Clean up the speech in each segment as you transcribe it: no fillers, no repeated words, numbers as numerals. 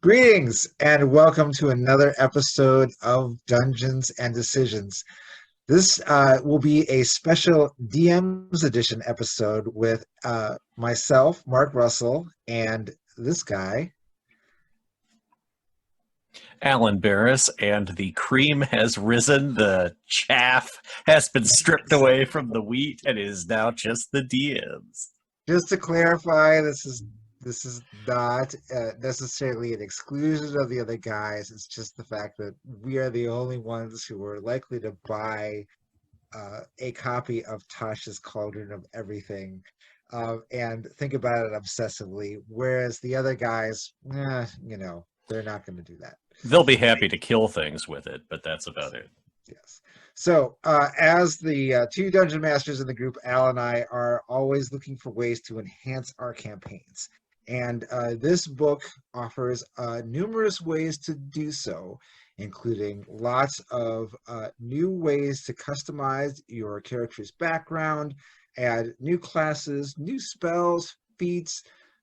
Greetings and welcome to another episode of Dungeons and Decisions. This will be a special DM's edition episode with myself, Mark Russell, and this guy. Alan Barris, and the cream has risen. The chaff has been stripped away from the wheat and is now just the DMs. Just to clarify, this is not necessarily an exclusion of the other guys. It's just the fact that we are the only ones who are likely to buy a copy of Tasha's Cauldron of Everything and think about it obsessively, whereas the other guys, they're not going to do that. They'll be happy to kill things with it, but that's about it. Yes. So, as the two dungeon masters in the group, Al and I are always looking for ways to enhance our campaigns. And this book offers numerous ways to do so, including lots of new ways to customize your character's background, add new classes, new spells, feats,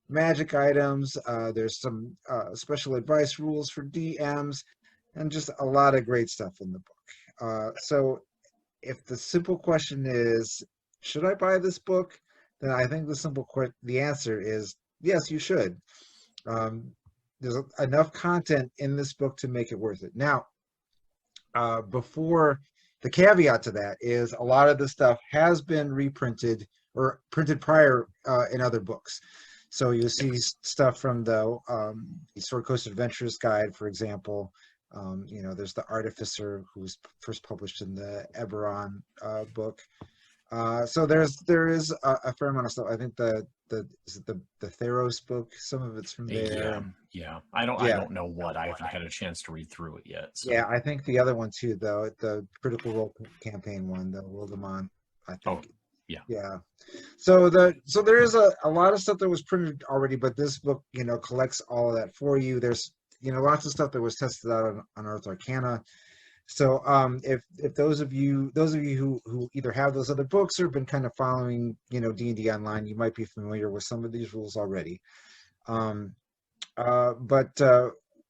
magic items. There's some special advice rules for DMs, and just a lot of great stuff in the book. So if the simple question is, should I buy this book? Then I think the answer is yes, you should. There's enough content in this book to make it worth it. Now, before the caveat to that is a lot of the stuff has been reprinted or printed prior in other books. So you'll see stuff from the Sword Coast Adventures Guide, for example. There's the Artificer, who was first published in the Eberron book. So there is a fair amount of stuff. I think the Theros book, some of it's from there. Yeah. I don't know what. I haven't had a chance to read through it yet. So. Yeah, I think the other one too, though, the Critical Role campaign one, the Wildemont, I think. Oh, yeah. Yeah. So there is a lot of stuff that was printed already, but this book, collects all of that for you. There's lots of stuff that was tested out on Earth Arcana. So if those of you who either have those other books or been kind of following D&D online, you might be familiar with some of these rules already. But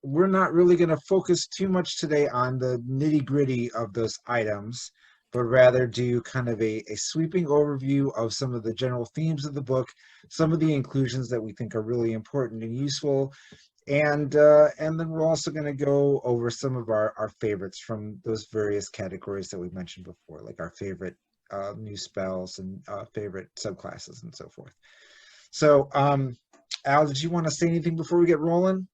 we're not really going to focus too much today on the nitty-gritty of those items, but rather do kind of a sweeping overview of some of the general themes of the book, some of the inclusions that we think are really important and useful, and then we're also going to go over some of our favorites from those various categories that we mentioned before, like our favorite new spells and favorite subclasses and so forth. So, Al, did you want to say anything before we get rolling?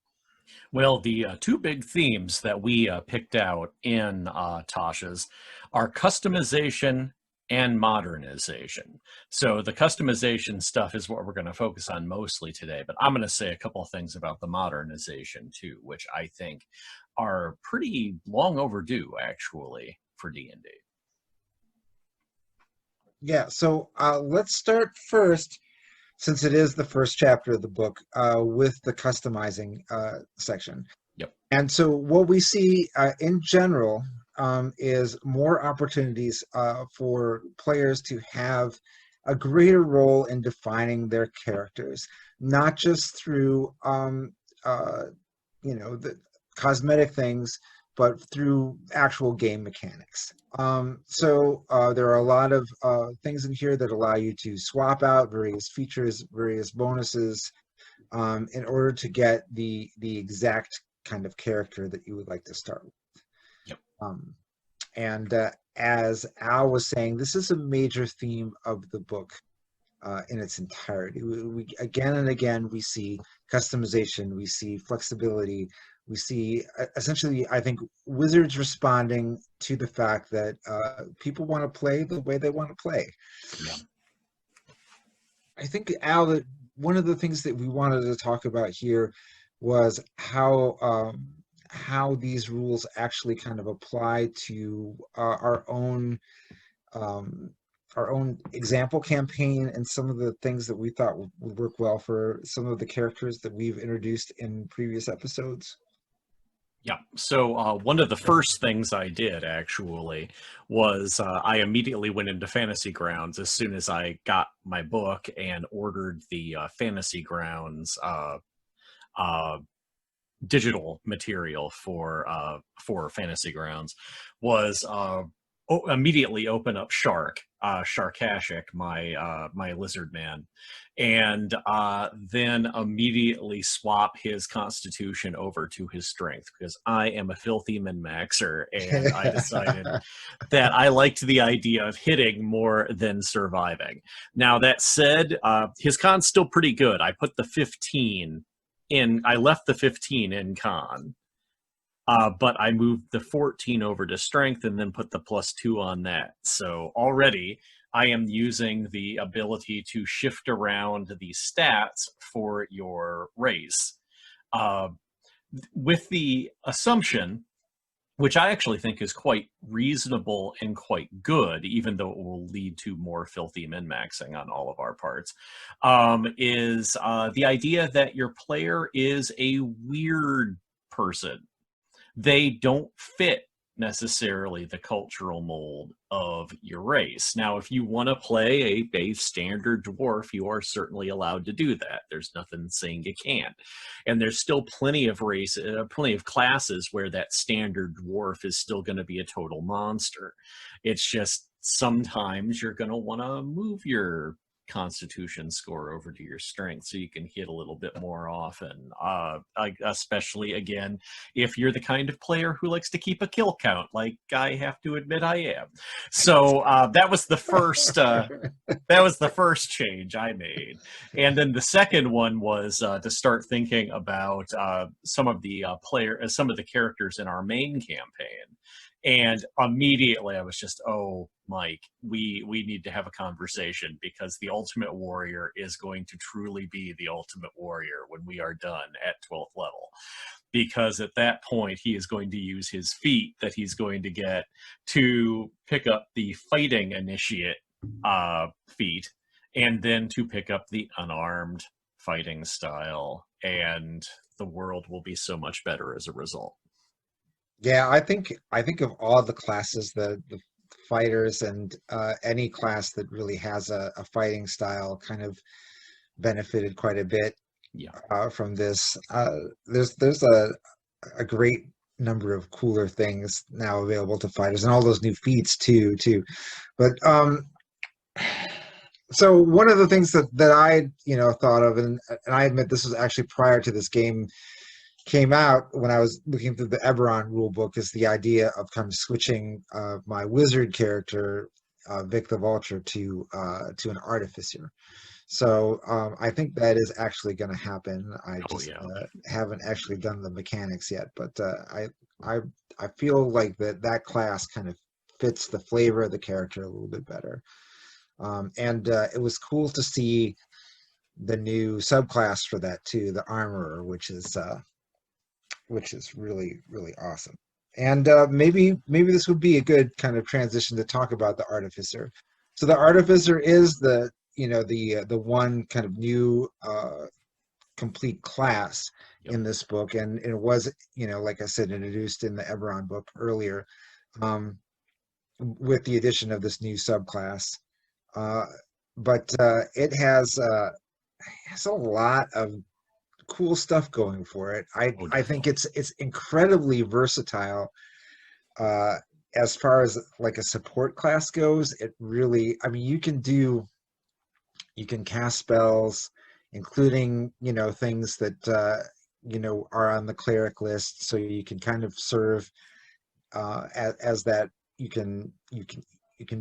Well, the two big themes that we picked out in Tasha's are customization and modernization. So the customization stuff is what we're going to focus on mostly today, but I'm going to say a couple of things about the modernization too, which I think are pretty long overdue actually for D&D. Yeah, so let's start first, since it is the first chapter of the book, with the customizing section. Yep. And so what we see in general is more opportunities for players to have a greater role in defining their characters, not just through the cosmetic things, but through actual game mechanics. So there are a lot of things in here that allow you to swap out various features, various bonuses, in order to get the exact kind of character that you would like to start with. Yep. And as Al was saying, this is a major theme of the book in its entirety. We again and again, we see customization, we see flexibility, we see essentially, I think, wizards responding to the fact that people want to play the way they want to play. Yeah. I think, Al, that one of the things that we wanted to talk about here was how these rules actually kind of apply to our own example campaign and some of the things that we thought would work well for some of the characters that we've introduced in previous episodes. Yeah. So one of the first things I did actually was I immediately went into Fantasy Grounds as soon as I got my book and ordered the Fantasy Grounds digital material for Fantasy Grounds was immediately open up Sharkashik, my lizard man, and then immediately swap his constitution over to his strength, because I am a filthy min-maxer, and I decided that I liked the idea of hitting more than surviving. Now, that said, his con's still pretty good. I put the 15 in, I left the 15 in con. But I moved the 14 over to strength and then put the +2 on that. So already I am using the ability to shift around the stats for your race. With the assumption, which I actually think is quite reasonable and quite good, even though it will lead to more filthy min-maxing on all of our parts, is the idea that your player is a weird person. They don't fit necessarily the cultural mold of your race. Now, if you want to play a base standard dwarf, you are certainly allowed to do that. There's nothing saying you can't. And there's still plenty of classes where that standard dwarf is still going to be a total monster. It's just sometimes you're going to want to move your constitution score over to your strength so you can hit a little bit more often, especially again if you're the kind of player who likes to keep a kill count, like I have to admit I am. So that was the first change I made. And then the second one was to start thinking about some of the characters in our main campaign. And immediately I was just, oh, Mike, we need to have a conversation, because the Ultimate Warrior is going to truly be the Ultimate Warrior when we are done at 12th level. Because at that point, he is going to use his feat that he's going to get to pick up the Fighting Initiate feat, and then to pick up the Unarmed Fighting style. And the world will be so much better as a result. Yeah, I think of all the classes, the fighters and any class that really has a fighting style kind of benefited quite a bit from this. There's a great number of cooler things now available to fighters, and all those new feats too. But so one of the things that I thought of, and I admit this was actually prior to this game came out, when I was looking through the Eberron rulebook, is the idea of kind of switching my wizard character, Vic the Vulture, to an artificer. So I think that is actually going to happen. I just haven't actually done the mechanics yet, but I feel like that class kind of fits the flavor of the character a little bit better. And it was cool to see the new subclass for that too, the Armorer, which is really, really awesome. And maybe this would be a good kind of transition to talk about the Artificer. So the Artificer is the one kind of new complete class in this book, and it was, like I said, introduced in the Eberron book earlier, with the addition of this new subclass. But it has a lot of cool stuff going for it. I think it's incredibly versatile as far as like a support class goes. It really, I mean, you can cast spells, including things that are on the cleric list, so you can kind of serve as that. You can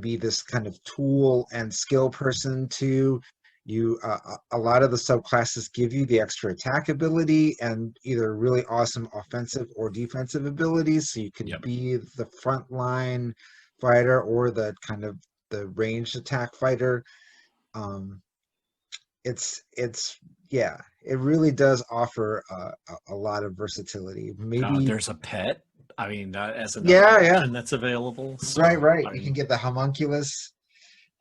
be this kind of tool and skill person too. A lot of the subclasses give you the extra attack ability and either really awesome offensive or defensive abilities, so you can be the frontline fighter or the kind of the ranged attack fighter. It really does offer a lot of versatility. Maybe there's a pet. I mean, as another option that's available. So, right. You can get the homunculus.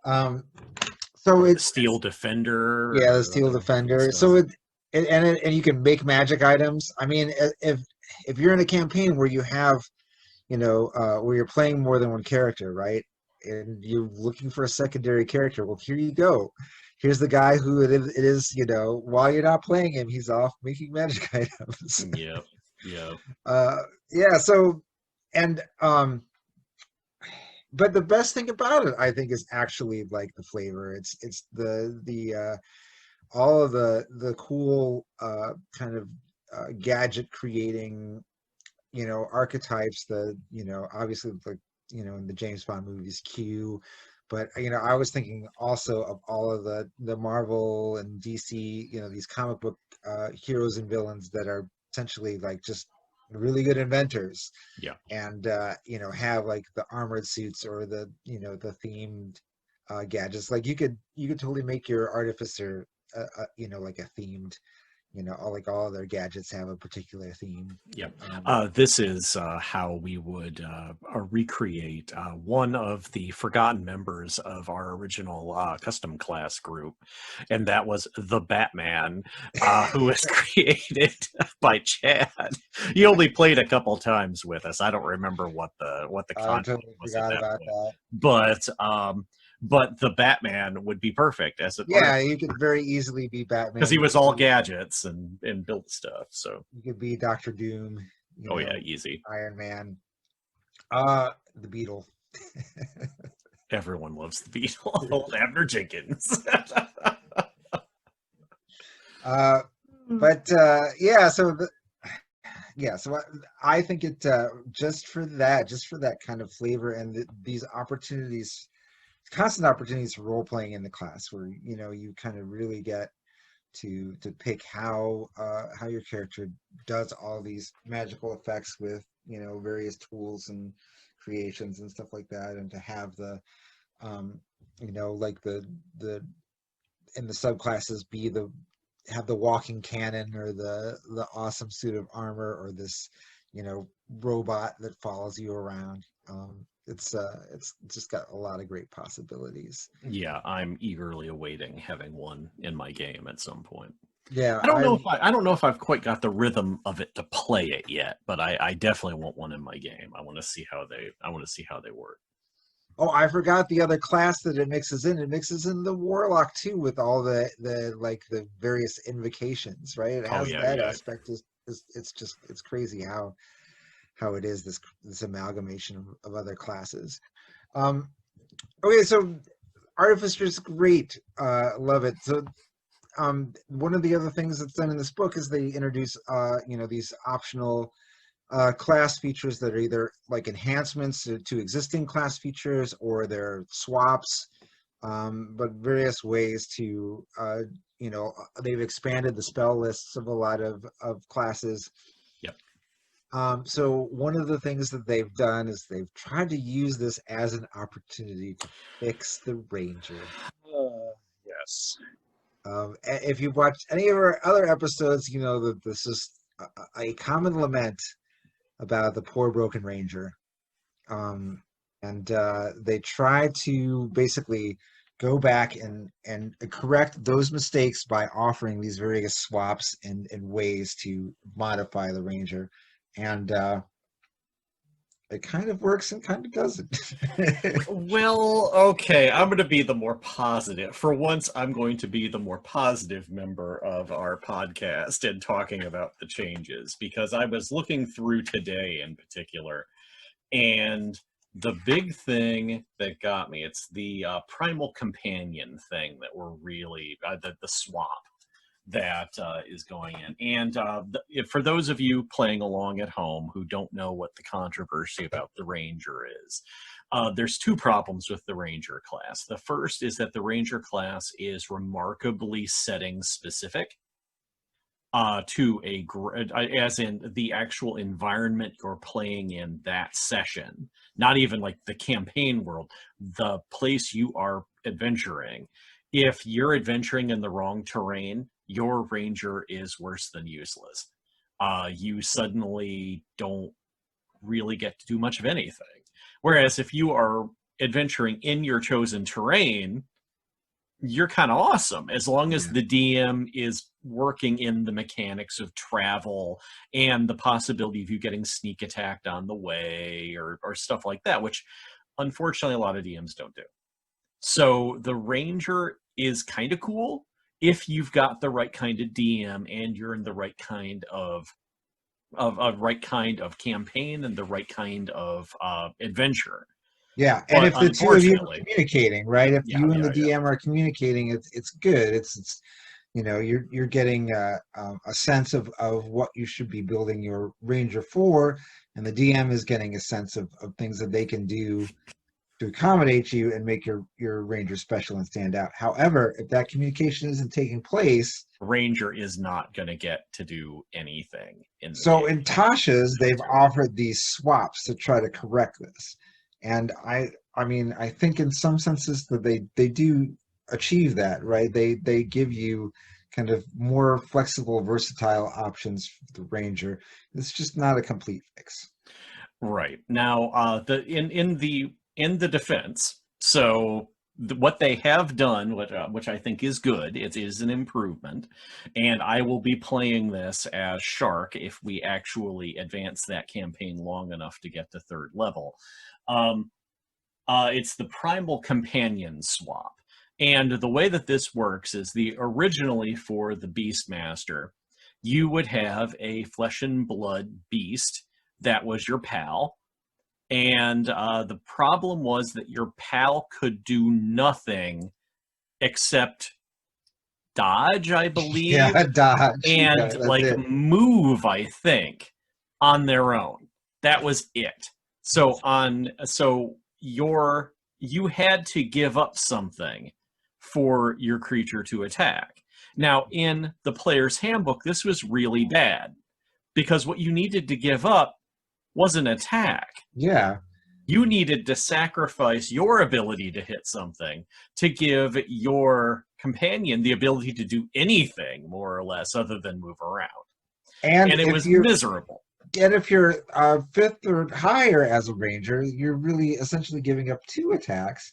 So it's Steel Defender. Yeah, the Steel Defender. So and you can make magic items. I mean, if you're in a campaign where you have, where you're playing more than one character, right? And you're looking for a secondary character, well, here you go. Here's the guy who it is, while you're not playing him, he's off making magic items. Yeah. Yeah. Uh, yeah. So, and but the best thing about it, I think, is actually like the flavor. It's the all of the cool kind of gadget creating, archetypes. Obviously, like, in the James Bond movies, Q. But I was thinking also of all of the Marvel and DC, these comic book heroes and villains that are essentially like just really good inventors, Yeah. and have like the armored suits or the themed gadgets. Like you could totally make your artificer like a themed, like all of their gadgets have a particular theme. Yep. um This is how we would recreate one of the forgotten members of our original custom class group, and that was the Batman, who was created by Chad. He only played a couple times with us. I don't remember what the I content totally was at forgot that about point, that. but the Batman would be perfect as an Yeah, artist you could very easily be because Batman. he You was could all be gadgets and built stuff. So, you could be Doctor Doom, oh yeah, easy. Iron Man, the Beetle. Everyone loves the Beatles. Old Abner Jenkins. uh but yeah, so I think it, just for that kind of flavor, and these opportunities, constant opportunities for role playing in the class, where you kind of really get to pick how your character does all these magical effects with various tools and creations and stuff like that, and to have the um like the in the subclasses have the walking cannon, or the awesome suit of armor, or this robot that follows you around. It's just got a lot of great possibilities. Yeah, I'm eagerly awaiting having one in my game at some point. Yeah, I don't know if I've quite got the rhythm of it to play it yet, but I definitely want one in my game. I want to see how they work. oh, I forgot the other class that it mixes in. It mixes in the warlock too, with all the like the various invocations, right? It Oh has yeah, that yeah. aspect. It's crazy how it is this amalgamation of other classes. Um, okay, so Artificer's great. Love it. So one of the other things that's done in this book is they introduce these optional class features that are either like enhancements to existing class features, or they're swaps, but various ways to they've expanded the spell lists of a lot of classes. Yep. So one of the things that they've done is they've tried to use this as an opportunity to fix the ranger. Yes. If you've watched any of our other episodes, you know that this is a common lament about the poor broken ranger. And they try to basically go back and correct those mistakes by offering these various swaps and ways to modify the ranger. And it kind of works and kind of doesn't. Well, okay, I'm going to be the more positive. For once, I'm going to be the more positive member of our podcast and talking about the changes, because I was looking through today in particular, and the big thing that got me, it's the primal companion thing that we're really, the swap that is going in. And for those of you playing along at home who don't know what the controversy about the Ranger is, there's two problems with the Ranger class. The first is that the Ranger class is remarkably setting specific, to as in the actual environment you're playing in that session, not even like the campaign world, the place you are adventuring. If you're adventuring in the wrong terrain, your ranger is worse than useless. You suddenly don't really get to do much of anything. Whereas if you are adventuring in your chosen terrain, you're kind of awesome, as long as Yeah. the DM is working in the mechanics of travel and the possibility of you getting sneak attacked on the way, or stuff like that, which unfortunately a lot of DMs don't do. So the ranger is kind of cool if you've got the right kind of DM and you're in the right kind of right kind of campaign and the right kind of adventure. Yeah, and But if the two of you are unfortunately, communicating, right? If yeah, you and yeah, the yeah. DM are communicating, it's good. It's you're getting a sense of what you should be building your ranger for, and the DM is getting a sense of things that they can do to accommodate you and make your ranger special and stand out. However, if that communication isn't taking place, Ranger is not going to get to do anything in the so game. in Tasha's, they've To it. offered these swaps to try to correct this, and I mean I think in some senses that they do achieve that, right? They give you kind of more flexible, versatile options for the ranger. It's just not a complete fix. Right. Now, in the defense, so what they have done, which I think is good, it is an improvement, and I will be playing this as Shark if we actually advance that campaign long enough to get to third level. Um, it's the Primal Companion swap, and the way that this works is the originally for the Beastmaster, you would have a flesh and blood beast that was your pal. And the problem was that your pal could do nothing except dodge, I believe, Yeah, dodge. Yeah, and that's like it. move, I think, on their own. That was it. So you had to give up something for your creature to attack. Now, in the player's handbook, this was really bad because what you needed to give up was an attack. Yeah, You needed to sacrifice your ability to hit something to give your companion the ability to do anything, more or less, other than move around. and And it if was you're miserable. and if you're fifth or higher as a ranger, you're really essentially giving up two attacks,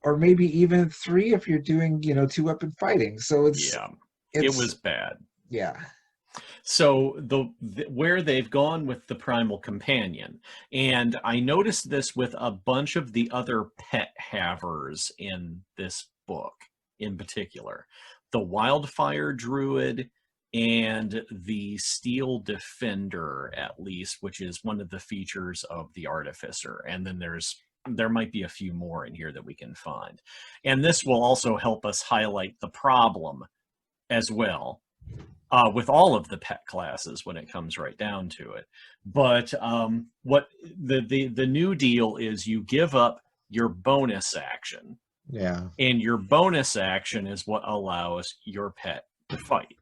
or maybe even three if you're doing two weapon fighting. So Yeah, it it's was bad. yeah. So where they've gone with the primal companion, and I noticed this with a bunch of the other pet havers in this book, in particular, the wildfire druid and the steel defender, at least, which is one of the features of the artificer, and then there might be a few more in here that we can find, and this will also help us highlight the problem as well, with all of the pet classes when it comes right down to it. But what the new deal is, you give up your bonus action, Yeah. and your bonus action is what allows your pet to fight.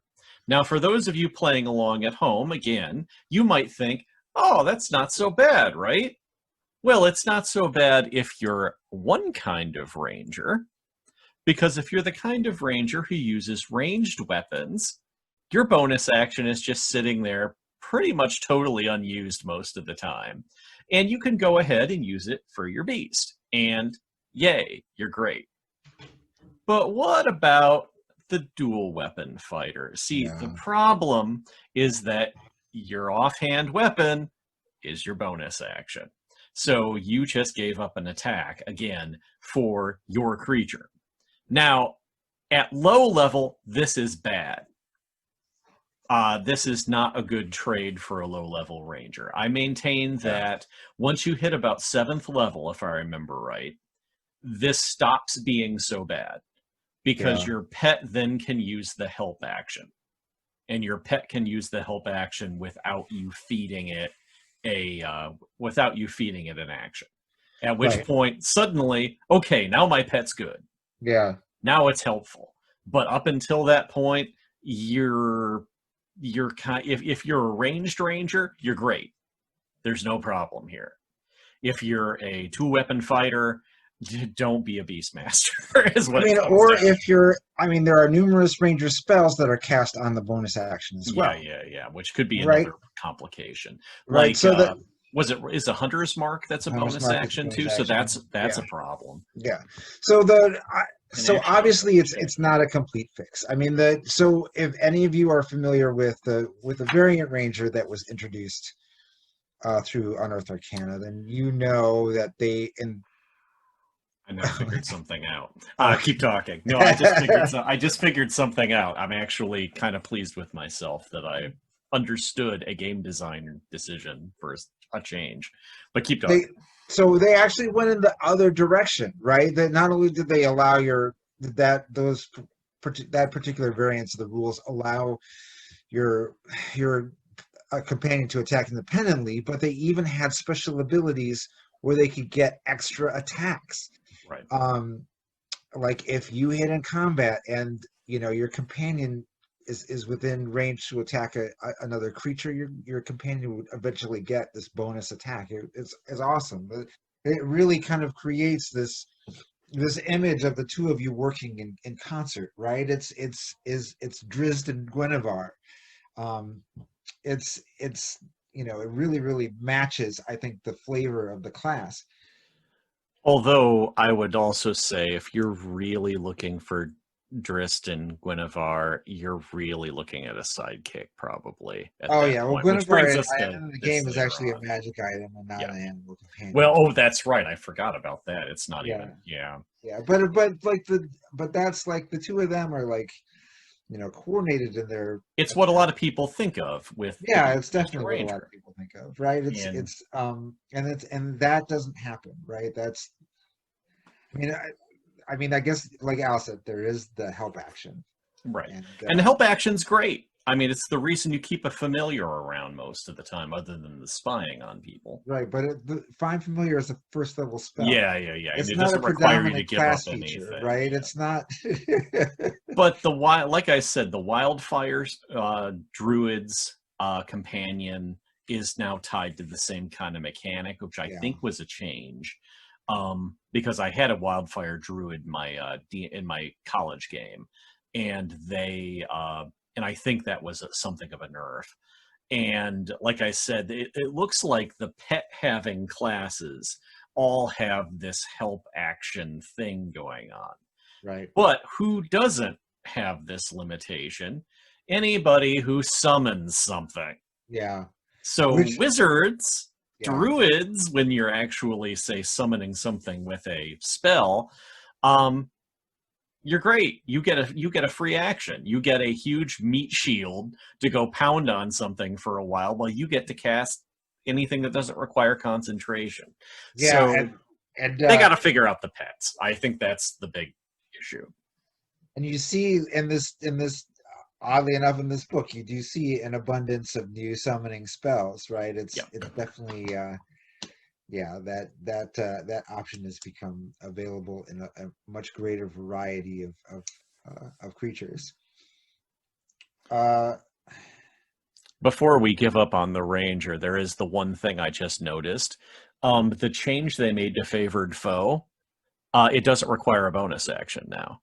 Now, for those of you playing along at home, again, you might think, oh, that's not so bad, right? Well, it's not so bad if you're one kind of ranger, because if you're the kind of ranger who uses ranged weapons, your bonus action is just sitting there pretty much totally unused most of the time. And you can go ahead and use it for your beast. And yay, you're great. But what about the dual weapon fighter? See, the Yeah. problem is that your offhand weapon is your bonus action. So you just gave up an attack again for your creature. Now, at low level, this is bad. This is not a good trade for a low-level ranger. I maintain Yeah. that once you hit about 7th level, if I remember right, this stops being so bad because Yeah. your pet then can use the help action. And your pet can use the help action without you feeding it an action. At which Right. point, suddenly, okay, now my pet's good. Yeah. Now it's helpful. But up until that point, you're if you're a ranged ranger, you're great. There's no problem here. If you're a two-weapon fighter, don't be a beastmaster is I what it mean, comes or down. if you're, I mean, there are numerous ranger spells that are cast on the bonus action as Yeah, well, yeah, yeah, which could be right? another complication. Right. Like So that is a hunter's mark that's a bonus bonus mark is a action bonus too, so action. that's Yeah. a problem. Yeah. So And so actually a obviously bonus it's action. not a complete fix. I mean so if any of you are familiar with the variant ranger that was introduced through Unearthed Arcana, then you know that they in I now figured something out. uh, Keep talking. No, I just figured something out. I'm actually kind of pleased with myself that I understood a game design decision for a change. But keep They talking. so they actually went in the other direction, right? That not only did they allow that particular variance of the rules allow your companion to attack independently, but they even had special abilities where they could get extra attacks. Right. Like if you hit in combat and your companion is within range to attack another creature, your companion would eventually get this bonus attack. It's awesome. It really kind of creates this image of the two of you working in concert, right? It's Drizzt and Guinevere. Um, it's it really matches, I think, the flavor of the class. Although I would also say, if you're really looking for Drizzt and Guinevere, you're really looking at a sidekick probably at Oh that yeah, well, point, which brings Guinevere us to in the this game is later actually a on. magic item and not Yeah. an animal companion. Well, oh, that's right. I forgot about that. It's not Yeah. even. Yeah. Yeah, but that's like the two of them are like coordinated in their It's what a attack. lot of people think of with the Yeah, it's Beastmaster definitely what a lot of Ranger. people think of, right? And And that doesn't happen, right? I mean, I guess like Al said, there is the help action, right. and And the help action's great. I mean, it's the reason you keep a familiar around most of the time, other than the spying on people. right, but Find Familiar is a first level spell. Yeah. And It's it not a doesn't require you to predominant give up class feature, anything. right? Yeah. It's not. But like I said, the wildfires druids companion is now tied to the same kind of mechanic, which I Yeah. think was a change, because I had a wildfire druid in my college game, and and I think that was something of a nerf. And like I said, it looks like the pet having classes all have this help action thing going on. Right. But who doesn't have this limitation? Anybody who summons something. Yeah. So wizards, Yeah. druids, when you're actually, say, summoning something with a spell, you're great. You get a free action. You get a huge meat shield to go pound on something for a while you get to cast anything that doesn't require concentration. Yeah, So and they got to figure out the pets. I think that's the big issue. And you see in this oddly enough in this book, you do see an abundance of new summoning spells, right? It's definitely that option has become available in a much greater variety of creatures. Before we give up on the Ranger, there is the one thing I just noticed. The change they made to favored foe, it doesn't require a bonus action now.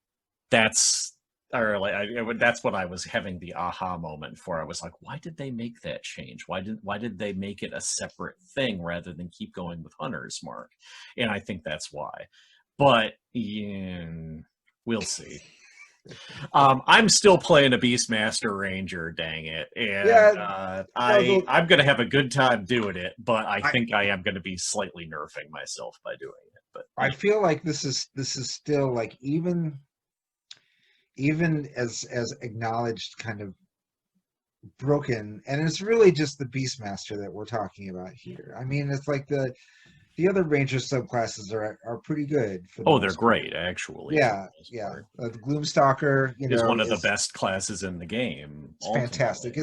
That's what I was having the aha moment for. I was like, why did they make that change? Why did they make it a separate thing rather than keep going with Hunter's Mark? And I think that's why. But we'll see. I'm still playing a Beastmaster Ranger, dang it. And I'm going to have a good time doing it, but I think I am going to be slightly nerfing myself by doing it. But I feel like this is still like even as acknowledged kind of broken, and it's really just the Beastmaster that we're talking about here. I mean, it's like the other Ranger subclasses are pretty good. They're great, actually. Yeah. The Gloomstalker, is one of the best classes in the game. It's fantastic.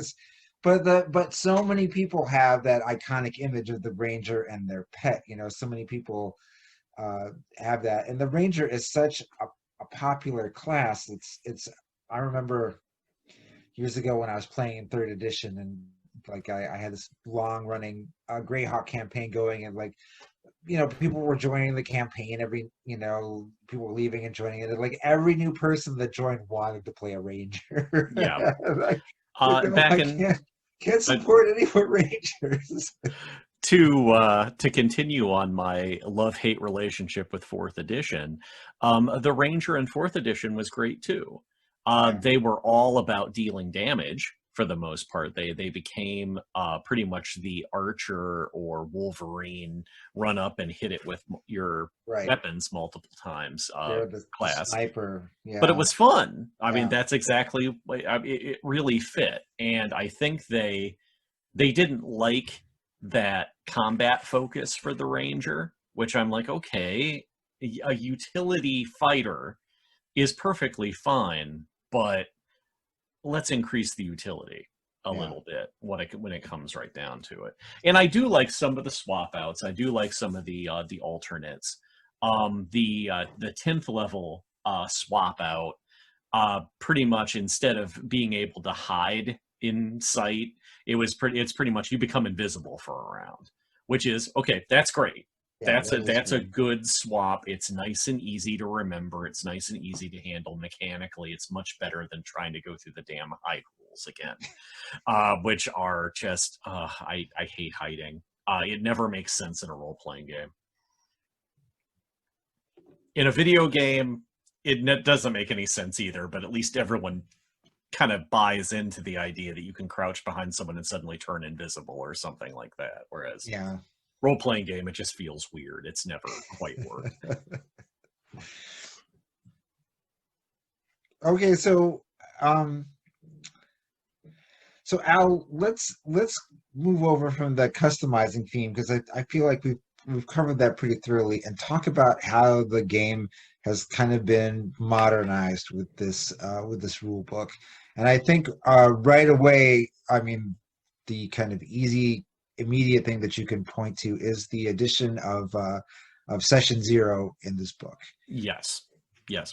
But so many people have that iconic image of the Ranger and their pet. So many people have that, and the Ranger is such a popular class. I remember years ago when I was playing in 3rd edition, and like I had this long running Greyhawk campaign going, and like people were joining the campaign people were leaving and joining it, and like every new person that joined wanted to play a Ranger. Yeah. Can't support any more Rangers. To continue on my love-hate relationship with 4th edition, the Ranger in 4th edition was great too. They were all about dealing damage for the most part. They became pretty much the archer or Wolverine run up and hit it with your Right. weapons multiple times They're the class. sniper. But it Yeah. was fun. I mean, Yeah. that's exactly it really fit. And I think they didn't like that combat focus for the Ranger, which I'm like, okay, a utility fighter is perfectly fine, but let's increase the utility a Yeah. little bit when it comes right down to it. And I do like some of the swap outs. I do like some of the alternates. The 10th level swap out, pretty much instead of being able to hide in sight, it's pretty much you become invisible for a round, which is okay. That's great. Yeah, That's a great. good swap. It's nice and easy to remember. It's nice and easy to handle mechanically. It's much better than trying to go through the damn hide rules again, which are just I hate hiding. It never makes sense in a role playing game. In a video game, it doesn't make any sense either. But at least everyone kind of buys into the idea that you can crouch behind someone and suddenly turn invisible or something like that. Whereas Yeah. role-playing game, it just feels weird. It's never quite worked. Okay, so Al, let's move over from the customizing theme, because I feel like we've covered that pretty thoroughly, and talk about how the game has kind of been modernized with this rule book. And I think right away, I mean, the kind of easy, immediate thing that you can point to is the addition of Session Zero in this book. Yes,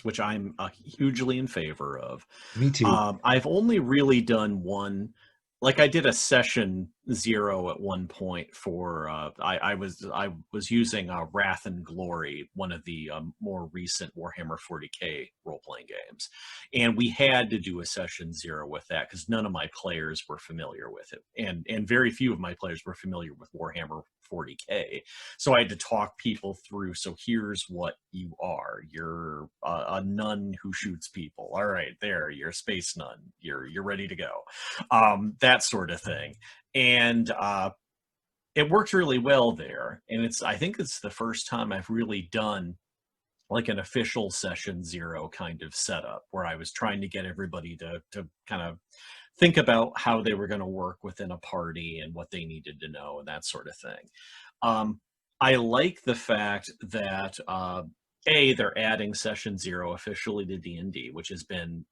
which I'm hugely in favor of. Me too. I've only really done one. Like I did a session 0 at one point for I was using Wrath and Glory, one of the more recent Warhammer 40k role playing games, and we had to do a session 0 with that because none of my players were familiar with it, and very few of my players were familiar with Warhammer 40k. So I had to talk people through. So here's what you are. You're a nun who shoots people. All right, there. You're a space nun. You're ready to go. That sort of thing. And it worked really well there. And I think it's the first time I've really done like an official session 0 kind of setup where I was trying to get everybody to kind of think about how they were going to work within a party and what they needed to know and that sort of thing. I like the fact that they're adding session 0 officially to D&D, which has been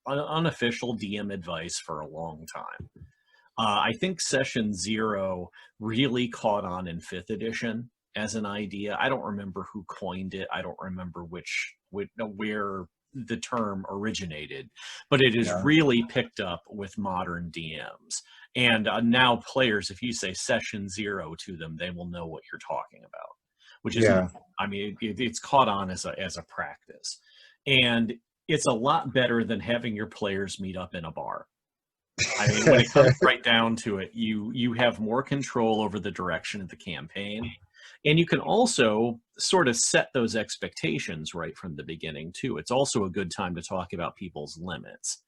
unofficial DM advice for a long time. I think session 0 really caught on in 5th edition as an idea. I don't remember who coined it. I don't remember where the term originated, but it is really picked up with modern DMs. And now players, if you say session 0 to them, they will know what you're talking about, which is, I mean, it's caught on as a practice. And it's a lot better than having your players meet up in a bar. I mean, when it comes right down to it, you have more control over the direction of the campaign. And you can also sort of set those expectations right from the beginning, too. It's also a good time to talk about people's limits,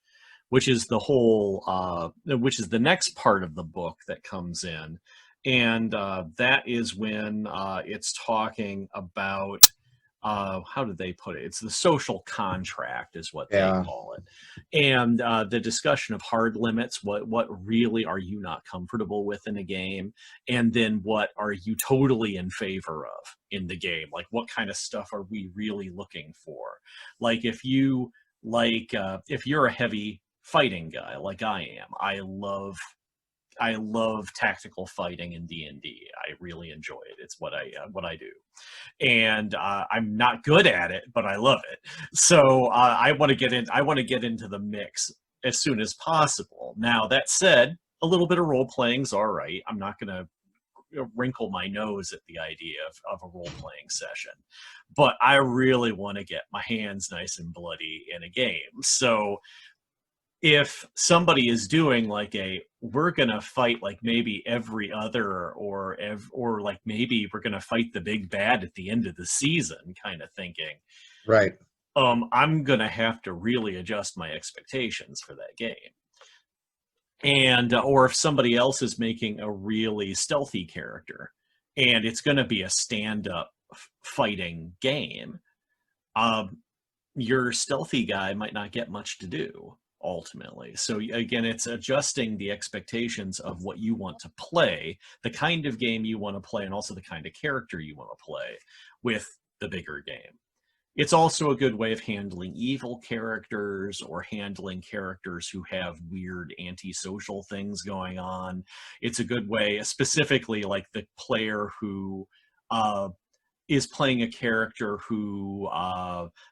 which is the next part of the book that comes in. And that is when it's talking about, how did they put it? It's the social contract is what they call it. And the discussion of hard limits, what really are you not comfortable with in a game? And then what are you totally in favor of in the game? Like what kind of stuff are we really looking for? Like if you're a heavy fighting guy like I am, I love tactical fighting in D&D. I really enjoy it. It's what I do, and I'm not good at it, but I love it. So I want to get into the mix as soon as possible. Now that said, a little bit of role playing's all right. I'm not going to wrinkle my nose at the idea of a role playing session, but I really want to get my hands nice and bloody in a game. So if somebody is doing like we're gonna fight like maybe every other or like maybe we're gonna fight the big bad at the end of the season kind of thinking, right? I'm gonna have to really adjust my expectations for that game. And or if somebody else is making a really stealthy character and it's going to be a stand-up fighting game, um, your stealthy guy might not get much to do ultimately. So again, it's adjusting the expectations of what you want to play, the kind of game you want to play, and also the kind of character you want to play with the bigger game. It's also a good way of handling evil characters or handling characters who have weird antisocial things going on. It's a good way, specifically like the player who is playing a character who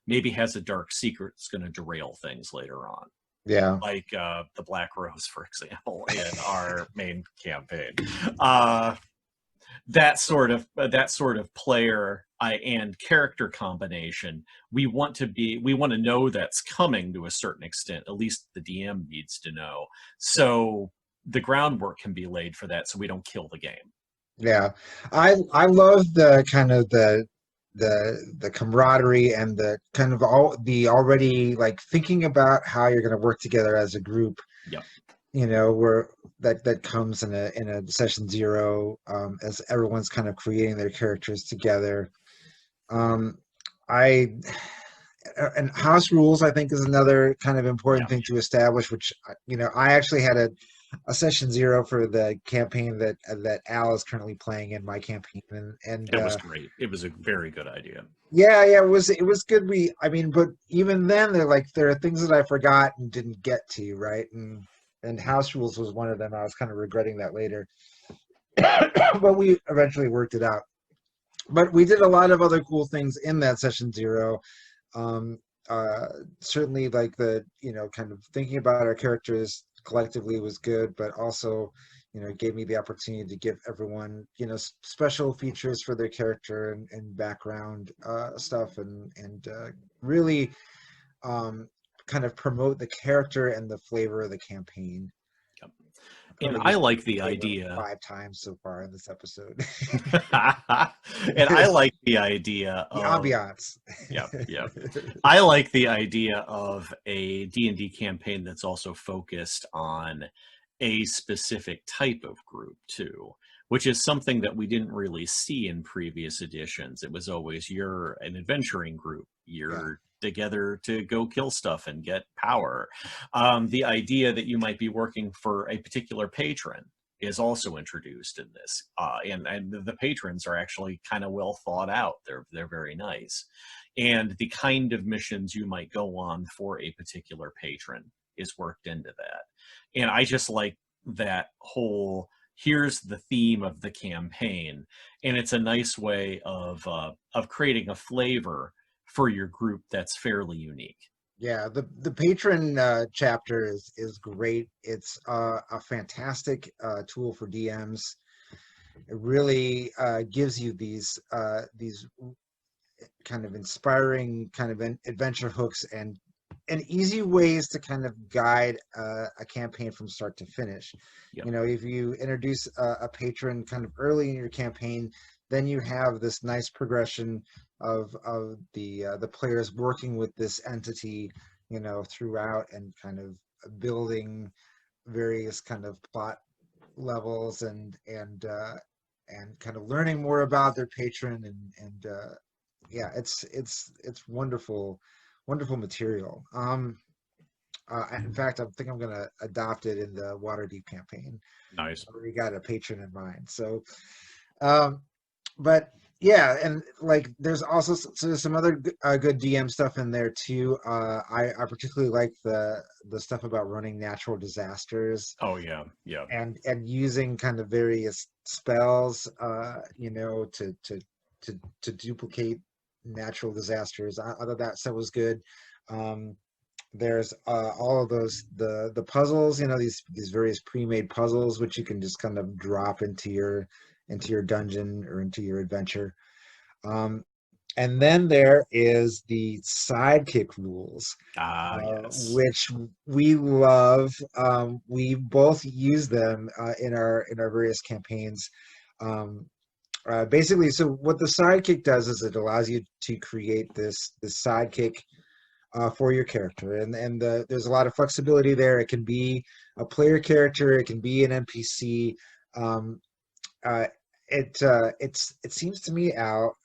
maybe has a dark secret that's going to derail things later on. Yeah. Like the Black Rose, for example, in our main campaign. That sort of player and character combination, we want to know that's coming to a certain extent. At least the DM needs to know, so the groundwork can be laid for that, so we don't kill the game. Yeah, I love the kind of the camaraderie and the kind of all the already like thinking about how you're going to work together as a group. Yep. You know, where that comes in a session zero, as everyone's kind of creating their characters together. I and house rules I think is another kind of important Yeah. thing to establish, which I actually had a session zero for the campaign that Al is currently playing in my campaign, and It was great. It was a very good idea. yeah, it was good. But even then there are things that I forgot and didn't get to, right? And house rules was one of them. I was kind of regretting that later. But we eventually worked it out. But we did a lot of other cool things in that session zero. Um, Certainly, like kind of thinking about our characters collectively was good, but also, it gave me the opportunity to give everyone, special features for their character and background stuff, and really kind of promote the character and the flavor of the campaign. Yep. I And probably I used like the flavor idea. 5 times so far in this episode. And I like the idea The of ambiance. yeah. I like the idea of a D&D campaign that's also focused on a specific type of group too, which is something that we didn't really see in previous editions. It was always you're an adventuring group. You're together to go kill stuff and get power. The idea that you might be working for a particular patron is also introduced in this, and the patrons are actually kind of well thought out. They're very nice, and the kind of missions you might go on for a particular patron is worked into that. And I just like that whole here's the theme of the campaign, and it's a nice way of creating a flavor for your group that's fairly unique. Yeah, the patron chapter is great. It's a fantastic tool for DMs. It really gives you these kind of inspiring kind of adventure hooks and easy ways to kind of guide a campaign from start to finish. Yep. If you introduce a patron kind of early in your campaign, then you have this nice progression of the players working with this entity, throughout, and kind of building various kind of plot levels and kind of learning more about their patron and yeah, it's wonderful, wonderful material. In fact, I think I'm gonna adopt it in the Waterdeep campaign. Nice. I already got a patron in mind. So, but yeah, and like there's also some other good DM stuff in there too. I particularly like the stuff about running natural disasters Oh yeah, yeah. and using kind of various spells, to duplicate natural disasters. I thought that stuff was good. There's all of those the puzzles, these various pre-made puzzles which you can just kind of drop into your dungeon or into your adventure. And then there is the sidekick rules, Yes. which we love. We both use them in our various campaigns. Basically, so what the sidekick does is it allows you to create this sidekick for your character, and there's a lot of flexibility there. It can be a player character, it can be an NPC. Um, it seems to me, Al,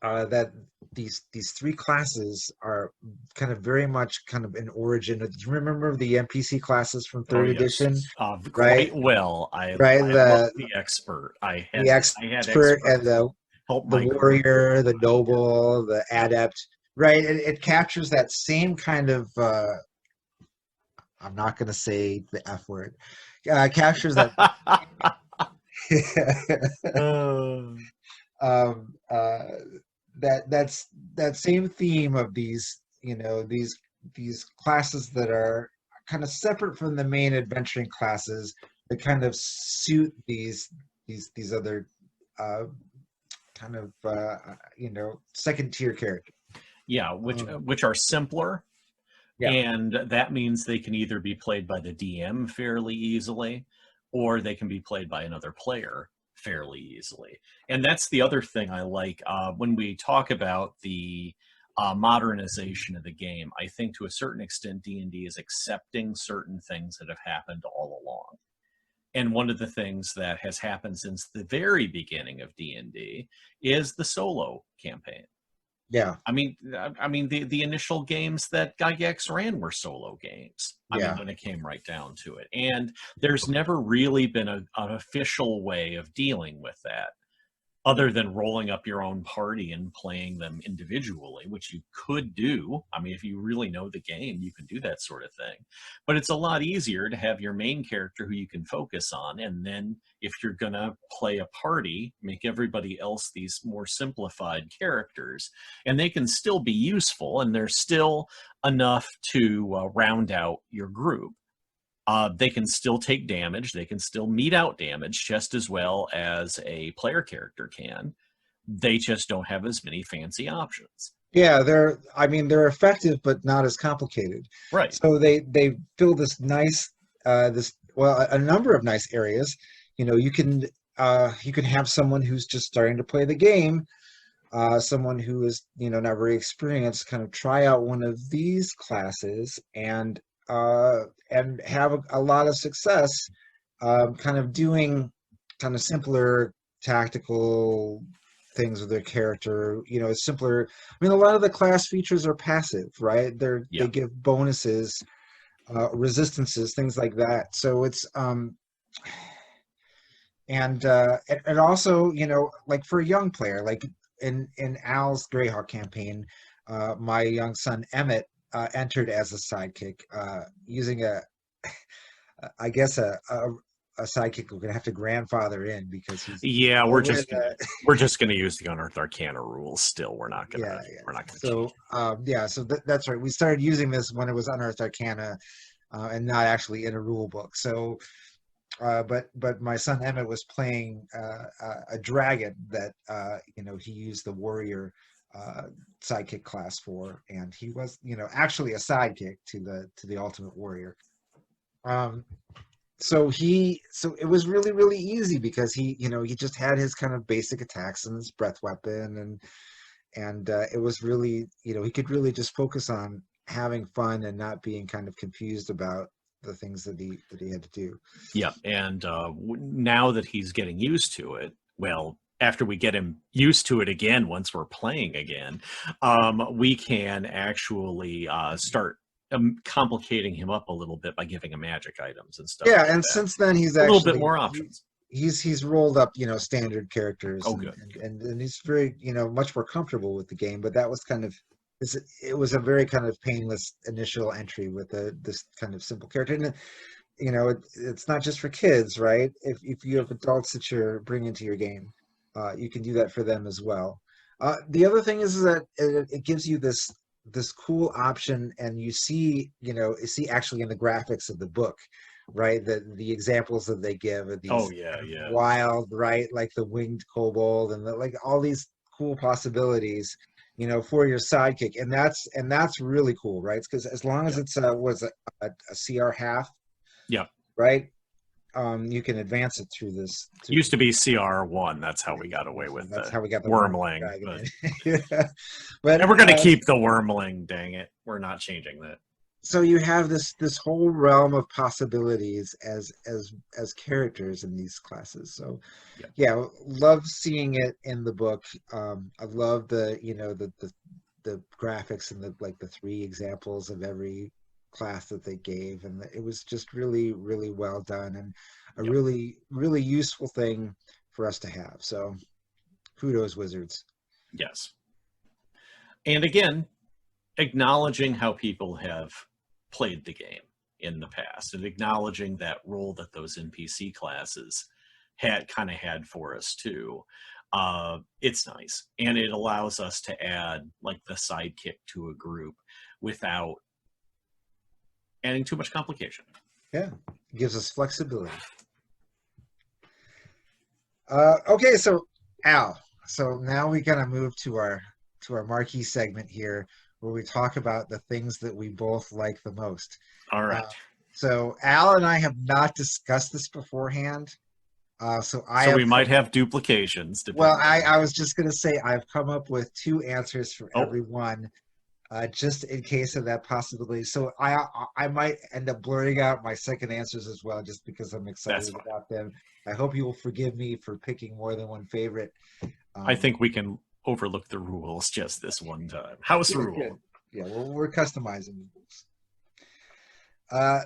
that these three classes are kind of very much kind of an origin. Do you remember the NPC classes from Oh third yes, edition? Right, quite well. right. I love the expert. The I had expert and experts help the my group. warrior, the Yeah. noble, the adept. Right, it captures that same kind of. I'm not going to say the F word. Captures that. Uh, um, that's that same theme of these, these classes that are kind of separate from the main adventuring classes that kind of suit these other uh, kind of second tier characters. yeah, Um, which are simpler, yeah, and that means they can either be played by the DM fairly easily, or they can be played by another player fairly easily. And that's the other thing I like when we talk about the modernization of the game. I think to a certain extent, D&D is accepting certain things that have happened all along. And one of the things that has happened since the very beginning of D&D is the solo campaign. yeah, The initial games that Gygax ran were solo games. yeah. When it came right down to it, and there's never really been an official way of dealing with that, other than rolling up your own party and playing them individually, which you could do. If you really know the game, you can do that sort of thing. But it's a lot easier to have your main character who you can focus on. And then if you're going to play a party, make everybody else these more simplified characters. And they can still be useful, and they're still enough to round out your group. They can still take damage. They can still mete out damage just as well as a player character can. They just don't have as many fancy options. Yeah, they're effective but not as complicated. Right. So they fill this nice a number of nice areas. You can have someone who's just starting to play the game, someone who is, not very experienced, kind of try out one of these classes and have a lot of success, kind of doing kind of simpler tactical things with their character. Simpler. A lot of the class features are passive, right? They Yeah. give bonuses, resistances, things like that. So it's and also, like for a young player, like in Al's Greyhawk campaign, my young son Emmett entered as a sidekick, using I guess a sidekick we're gonna have to grandfather in because he's Yeah, over in the, we're just gonna use the Unearthed Arcana rules. Still, yeah, we're yeah. not gonna So change. so that's right. We started using this when it was Unearthed Arcana, and not actually in a rule book. So but my son Emmett was playing a dragon that he used the warrior sidekick class for, and he was actually a sidekick to the ultimate warrior. Um, so it was really really easy because he just had his kind of basic attacks and his breath weapon, and it was really, he could really just focus on having fun and not being kind of confused about the things that he had to do. Yeah, and now that he's getting used to it, well, after we get him used to it again, once we're playing again, we can actually start complicating him up a little bit by giving him magic items and stuff Yeah, like and that. since then he's A little bit actually more options. he's rolled up, standard characters, Oh, and good. and he's very, much more comfortable with the game. But that was kind of it was a very kind of painless initial entry with this kind of simple character. And it's not just for kids, right? If you have adults that you're bringing to your game, you can do that for them as well. The other thing is that it gives you this cool option, and you see actually in the graphics of the book, right? The examples that they give are Oh these yeah, kind of yeah. wild, right? Like the winged kobold and like all these cool possibilities, for your sidekick, and that's really cool, right? Because as long as Yeah. it's a CR half, Yeah. right? you can advance it through this. Used to be CR1. That's how we got away with That's the how we got the wormling. dragon But, in. Yeah. But and we're going to keep the wormling. Dang it, we're not changing that. so you have this whole realm of possibilities as characters in these classes. So Yeah. yeah, love seeing it in the book. I love the the graphics and the three examples of every class that they gave, and it was just really really well done and a Yep. really useful thing for us to have. So kudos, Wizards. Yes. And again, acknowledging how people have played the game in the past and acknowledging that role that those NPC classes had for us too. It's nice, and it allows us to add like the sidekick to a group without adding too much complication. Yeah, it gives us flexibility. Okay, so Al, so now we gotta move to our marquee segment here where we talk about the things that we both like the most. All right. So Al and I have not discussed this beforehand. So we might have duplications. Well, I was just going to say I've come up with two answers for everyone, just in case of that possibility. So I might end up blurting out my second answers as well, just because I'm excited about them. I hope you will forgive me for picking more than one favorite. I think we can overlook the rules just this one time. House rule. Good. Yeah, well, we're customizing the rules.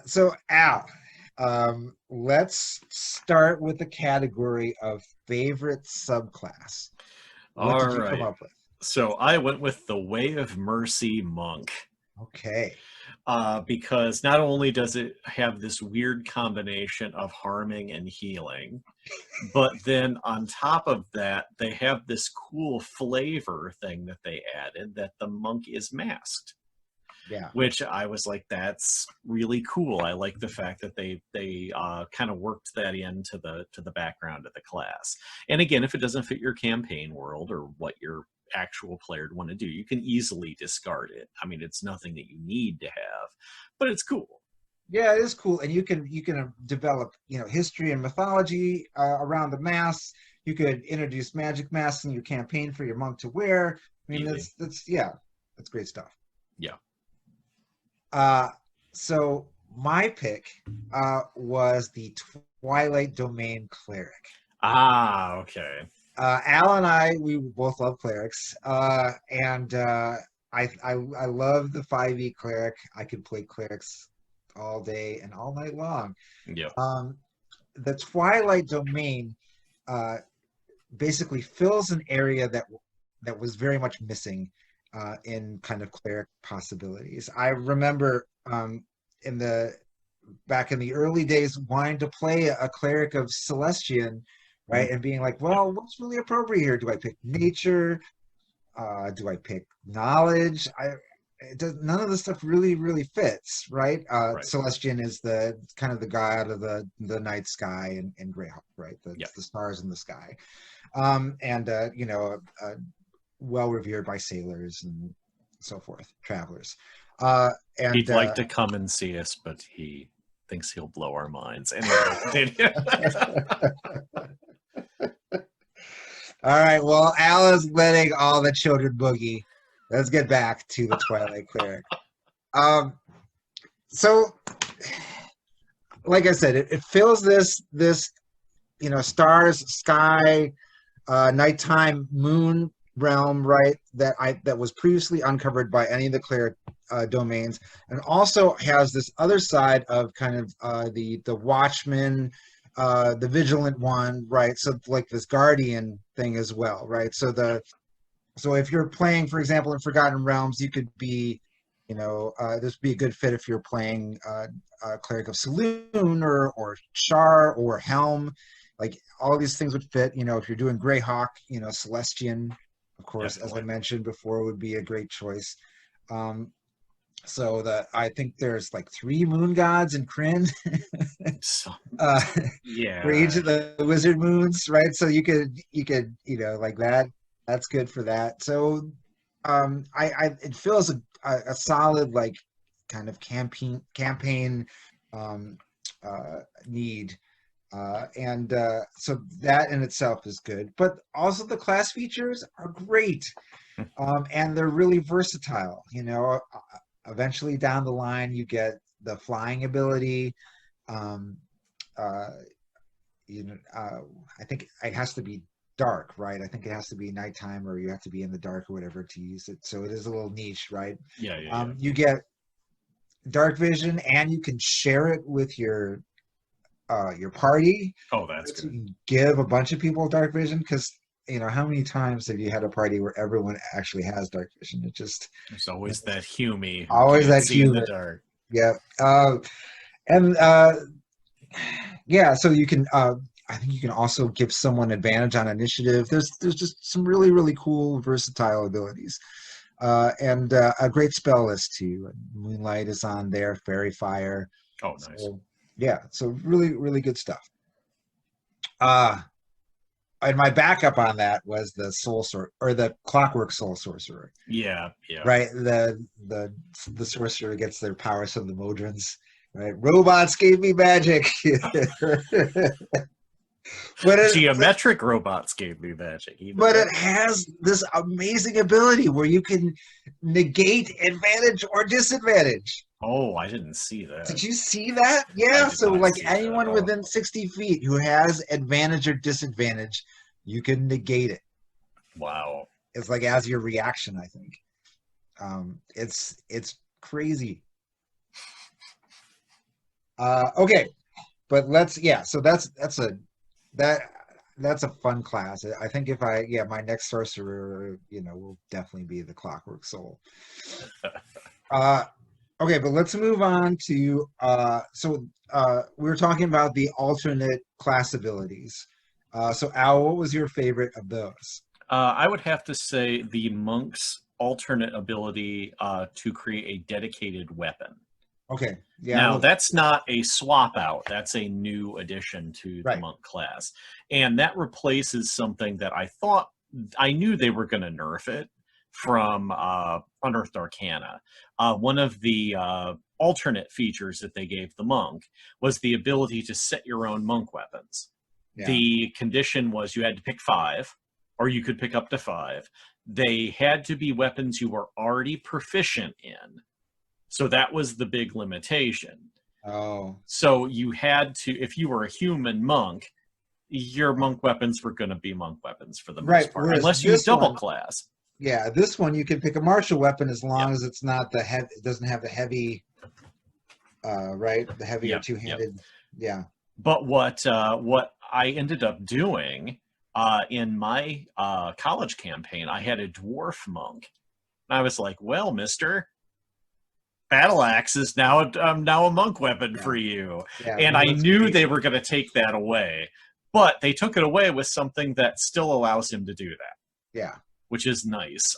So Al, let's start with the category of favorite subclass. What did you come up with? So I went with the Way of Mercy Monk. Okay. Because not only does it have this weird combination of harming and healing, but then on top of that, they have this cool flavor thing that they added that the monk is masked. Yeah. Which I was like, that's really cool. I like the fact that they kind of worked that into the background of the class. And again, if it doesn't fit your campaign world or what your actual player would want to do, you can easily discard it. I mean, it's nothing that you need to have, but it's cool. Yeah, it is cool, and you can develop history and mythology around the masks. You could introduce magic masks in your campaign for your monk to wear. I mean, that's great stuff. Yeah. So my pick was the Twilight Domain Cleric. Ah, okay. Al and I, we both love clerics, and I love the 5e cleric. I could play clerics all day and all night long. Yeah. The Twilight Domain basically fills an area that was very much missing in kind of cleric possibilities. I remember back in the early days wanting to play a cleric of Celestian, right? Mm-hmm. And being like, well, what's really appropriate here? Do I pick nature? Do I pick knowledge? None of this stuff really fits, right? Celestian is the kind of the god of the night sky and Greyhawk, right? The stars in the sky. Well revered by sailors and so forth, travelers. And he'd like to come and see us, but he thinks he'll blow our minds. Anyway. All right, well, Al is letting all the children boogie. Let's get back to the Twilight Cleric. So, like I said, it fills this stars, sky, nighttime, moon realm, right? That was previously uncovered by any of the cleric domains, and also has this other side of kind of the watchman, the vigilant one, right? So like this guardian thing as well, right? So if you're playing, for example, in Forgotten Realms, you could be, this would be a good fit if you're playing Cleric of Saloon or Char or Helm. Like all these things would fit. If you're doing Greyhawk, Celestian, of course, definitely. As I mentioned before, would be a great choice. So I think there's like 3 moon gods in Krynn. For each of the wizard moons, right? So you could like that. That's good for that. So it feels a solid like kind of campaign need So that in itself is good, but also the class features are great, and they're really versatile. Eventually down the line, you get the flying ability. Um, uh, I think it has to be dark, right? I think it has to be nighttime, or you have to be in the dark or whatever to use it. So it is a little niche, right? Yeah. You get dark vision, and you can share it with your party. Oh, that's So you good. can give a bunch of people dark vision, because how many times have you had a party where everyone actually has dark vision? There's always that Humie who always can't that see in the human. dark. Yeah. And yeah, so you can I think you can also give someone advantage on initiative. There's just some really, really cool versatile abilities. And a great spell list too. Moonlight is on there, Fairy Fire. Oh, nice. So yeah, so really, really good stuff. Uh and my backup on that was the the Clockwork Soul Sorcerer. Yeah. Right? The sorcerer gets their powers from the Modrons. Right? Robots gave me magic. But Geometric robots gave me magic. it has this amazing ability where you can negate advantage or disadvantage. Oh, I didn't see Did that. you see that? I Yeah. did So not like see that. anyone Oh, within 60 feet who has advantage or disadvantage, you can negate it. wow. It's like as your reaction, I think. It's crazy. Okay, but so that that's a fun class. I think if my next sorcerer, will definitely be the Clockwork Soul. Uh, okay, but let's move on to we were talking about the alternate class abilities. So Al, what was your favorite of those? I would have to say the monk's alternate ability to create a dedicated weapon. Okay, yeah, I Now, love that. that's not a swap out. That's a new addition to the Right. monk class. And that replaces something that I knew they were going to nerf it from Unearthed Arcana. One of the alternate features that they gave the monk was the ability to set your own monk weapons. Yeah. The condition was you had to pick 5, or you could pick up to 5. They had to be weapons you were already proficient in. So that was the big limitation. Oh. So you had to, if you were a human monk, your monk weapons were going to be monk weapons for the most part, Whereas unless you double class. Yeah, this one you can pick a martial weapon as long Yep. as it's not it doesn't have the heavy, right? The heavier Yep. two-handed. Yeah. But what I ended up doing in my college campaign, I had a dwarf monk. And I was like, well, mister, battle axe is now a monk weapon for you. Yeah, And no, I that's knew great. they were going to take that away, but they took it away with something that still allows him to do that. Yeah. Which is nice,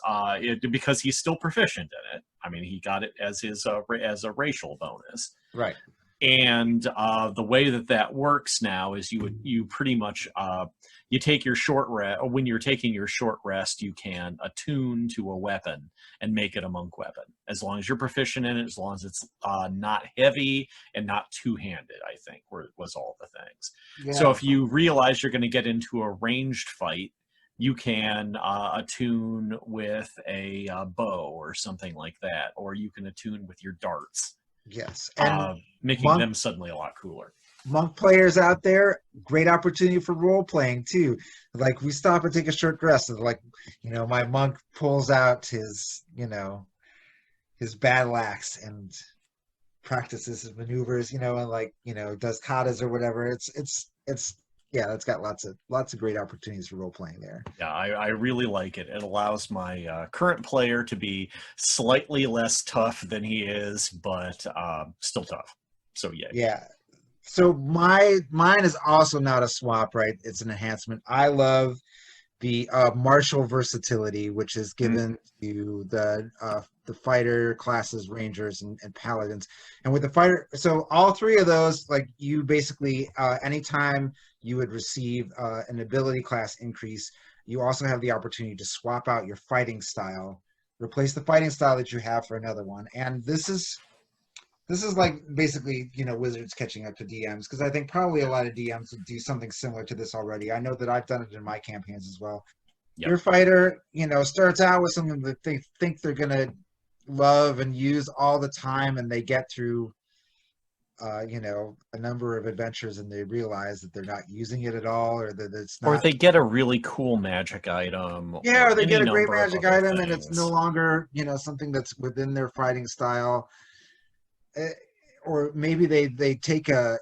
because he's still proficient in it. I mean, he got it as his as a racial bonus. Right. And the way that works now is you pretty much you take your short rest. When you're taking your short rest, you can attune to a weapon and make it a monk weapon, as long as you're proficient in it, as long as it's not heavy and not two-handed. I think was all the things. Yeah. So if you realize you're going to get into a ranged fight, you can attune with a bow or something like that, or you can attune with your darts. Yes. And making them suddenly a lot cooler. Monk players out there, great opportunity for role playing too. Like we stop and take a short rest, and like my monk pulls out his his battle axe and practices his maneuvers, and does katas or whatever. It's got lots of great opportunities for role playing there. Yeah, I really like it. It allows my current player to be slightly less tough than he is, but still tough. So yeah. Yeah. So mine is also not a swap, right? It's an enhancement. I love the martial versatility, which is given to the fighter classes, rangers, and paladins. And with the fighter, so all three of those, like you basically, anytime you would receive an ability class increase, you also have the opportunity to swap out your fighting style, replace the fighting style that you have for another one. And this is This is like basically, Wizards catching up to DMs, because I think probably a lot of DMs would do something similar to this already. I know that I've done it in my campaigns as well. Yep. Your fighter, starts out with something that they think they're gonna love and use all the time, and they get through, a number of adventures, and they realize that they're not using it at all, or that it's Or not. they get a really cool magic item. Yeah, or they any get a great number of magic other item, and it's no things. longer, something that's within their fighting style. Or maybe they take a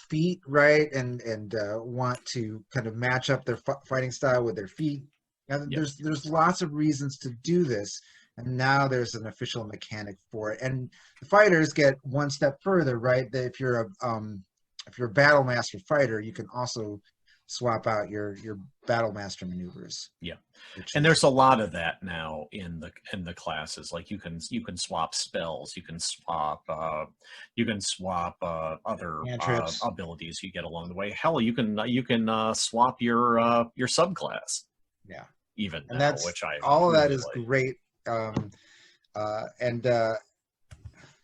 feat, right, and want to kind of match up their fighting style with their feat. And Yep. there's lots of reasons to do this, and now there's an official mechanic for it. And the fighters get one step further, right? That if you're a battle master fighter, you can also swap out your battle master maneuvers. Yeah. is And there's a lot of that now in the classes. Like you can swap spells, you can swap other cantrips. abilities you get along the way. Hell, you can swap your subclass. Yeah, Even and now, that's which I all of that really is like. great. And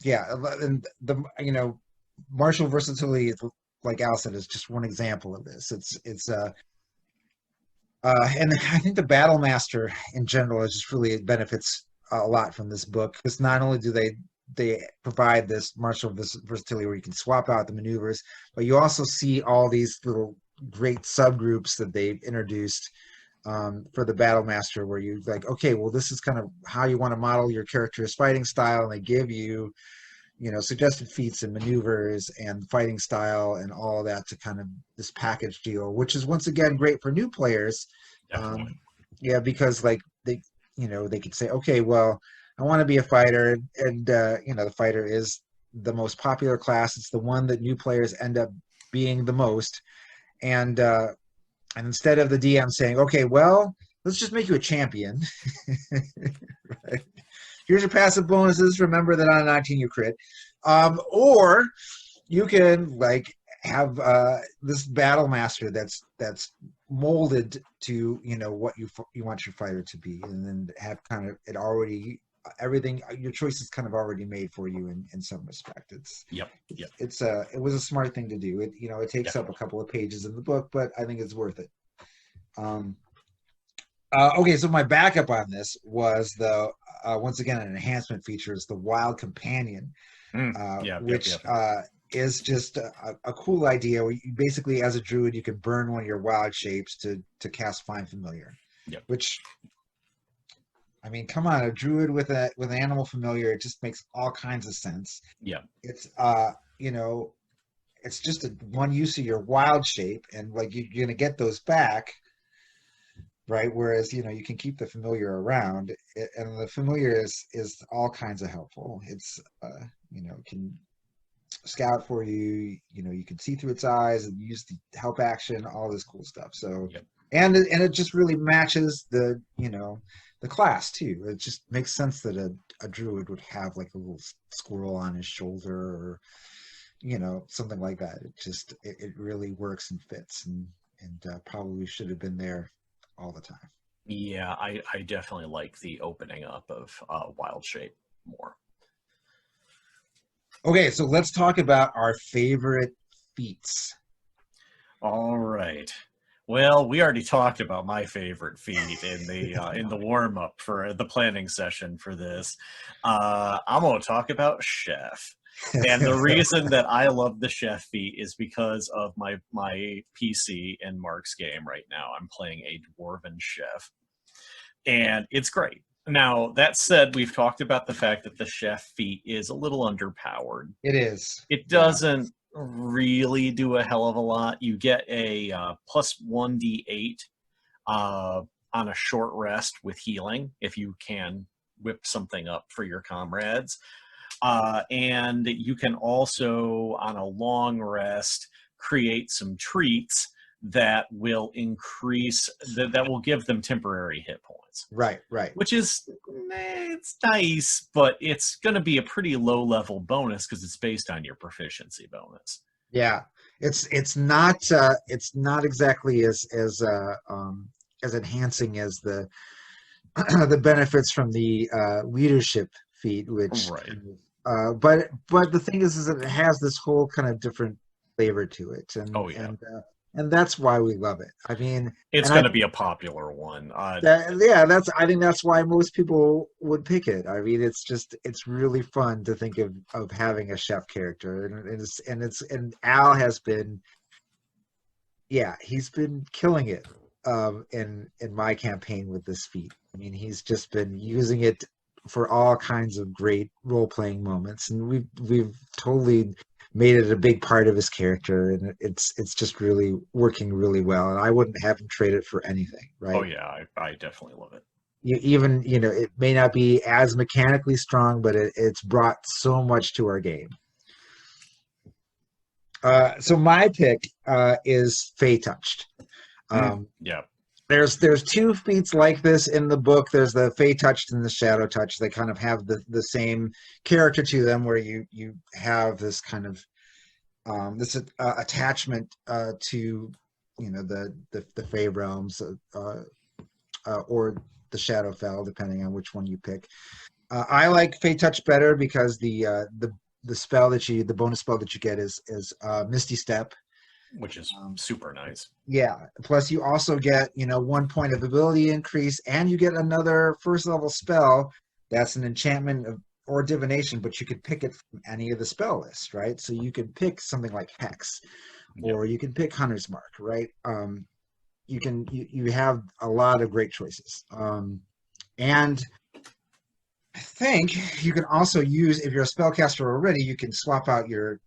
yeah, and the martial versatility, like Al said, is just one example of this. And I think the battle master in general is just really, it benefits a lot from this book, because not only do they provide this martial versatility where you can swap out the maneuvers, but you also see all these little great subgroups that they've introduced for the battle master, where you like, okay, well, this is kind of how you want to model your character's fighting style, and they give you suggested feats and maneuvers and fighting style and all of that to kind of this package deal, which is once again great for new players. Definitely. Yeah, because like they could say, okay, well, I want to be a fighter, and the fighter is the most popular class. It's the one that new players end up being the most, and instead of the DM saying, okay, well, let's just make you a champion. Right? Here's your passive bonuses. Remember that on a 19 you crit. Or you can like have this battle master that's molded to what you want your fighter to be, and then have kind of it already, everything, your choice is kind of already made for you in some respect. Yep. It was a smart thing to do. It takes Definitely. up a couple of pages in the book, but I think it's worth it. Okay, so my backup on this was the once again an enhancement feature is the Wild Companion, which is just a cool idea where you basically, as a druid, you can burn one of your wild shapes to cast Find Familiar. Yep. Which, I mean, come on, a druid with an animal familiar, it just makes all kinds of sense. Yeah. It's it's just one use of your wild shape, and like you're gonna get those back. Right, whereas you can keep the familiar around, and the familiar is all kinds of helpful. It's can scout for you. You can see through its eyes and use the help action, all this cool stuff. So, Yep. and it just really matches the the class too. It just makes sense that a druid would have like a little squirrel on his shoulder, or something like that. It really works and fits, and probably should have been there all the time. Yeah, I definitely like the opening up of Wild Shape more. Okay, so let's talk about our favorite feats. All right. Well, we already talked about my favorite feat in the warm up for the planning session for this. I'm going to talk about Chef. And the reason that I love the Chef feat is because of my PC and Mark's game right now. I'm playing a Dwarven Chef, and it's great. Now, that said, we've talked about the fact that the Chef feat is a little underpowered. It is. It doesn't really do a hell of a lot. You get a plus 1d8 on a short rest with healing if you can whip something up for your comrades. And you can also, on a long rest, create some treats that will increase, that will give them temporary hit points. Right. Which is, it's nice, but it's going to be a pretty low-level bonus because it's based on your proficiency bonus. Yeah, it's not exactly as enhancing as the the benefits from the leadership feat, which right. But the thing is that it has this whole kind of different flavor to it, Oh yeah, and that's why we love it. I mean, it's and I going to think be a popular one. I think that's why most people would pick it. I mean, it's really fun to think of having a chef character, and Al has been, yeah, he's been killing it in my campaign with this feat. I mean, he's just been using it for all kinds of great role playing moments, and we've totally made it a big part of his character, and it's just really working really well. And I wouldn't have him trade it for anything, Oh right? yeah, I definitely love it. Even it may not be as mechanically strong, but it's brought so much to our game. So my pick is Fey Touched. Yeah. There's two feats like this in the book. There's the Fey Touched and the Shadow Touch. They kind of have the same character to them, where you have this kind of this attachment to the Fey realms or the Shadowfell, depending on which one you pick. I like Fey Touch better because the spell the bonus spell that you get is Misty Step, which is super nice. yeah. Plus, you also get 1 point of ability increase, and you get another first level spell that's an enchantment or divination, but you could pick it from any of the spell lists, right? So you can pick something like Hex, or you can pick Hunter's Mark, right? You have a lot of great choices, and I think you can also use, if you're a spellcaster already, you can swap out your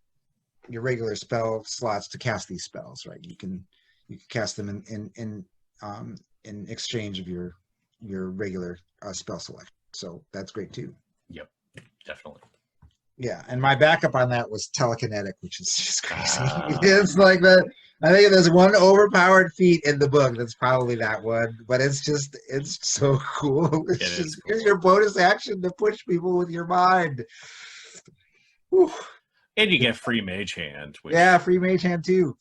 regular spell slots to cast these spells, right? You can cast them in exchange of your regular spell selection. So that's great too. Yep, definitely. Yeah, and my backup on that was telekinetic, which is just crazy. It's like I think there's one overpowered feat in the book that's probably that one, but it's so cool. It's just cool. Here's your bonus action to push people with your mind. Whew. And you get free mage hand. Yeah, free mage hand too.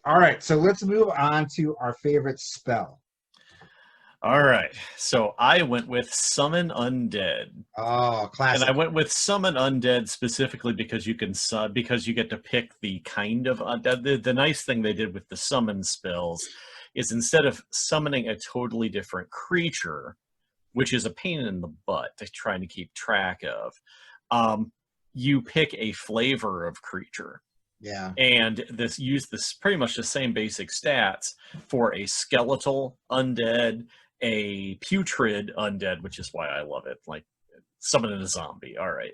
All right, so let's move on to our favorite spell. All right, so I went with Summon Undead. Oh, classic. And I went with Summon Undead specifically because you get to pick the kind of undead. The nice thing they did with the summon spells is instead of summoning a totally different creature, which is a pain in the butt to try to keep track of, you pick a flavor of creature. Yeah. And use this pretty much the same basic stats for a skeletal undead, a putrid undead, which is why I love it. Like summoning a zombie, all right,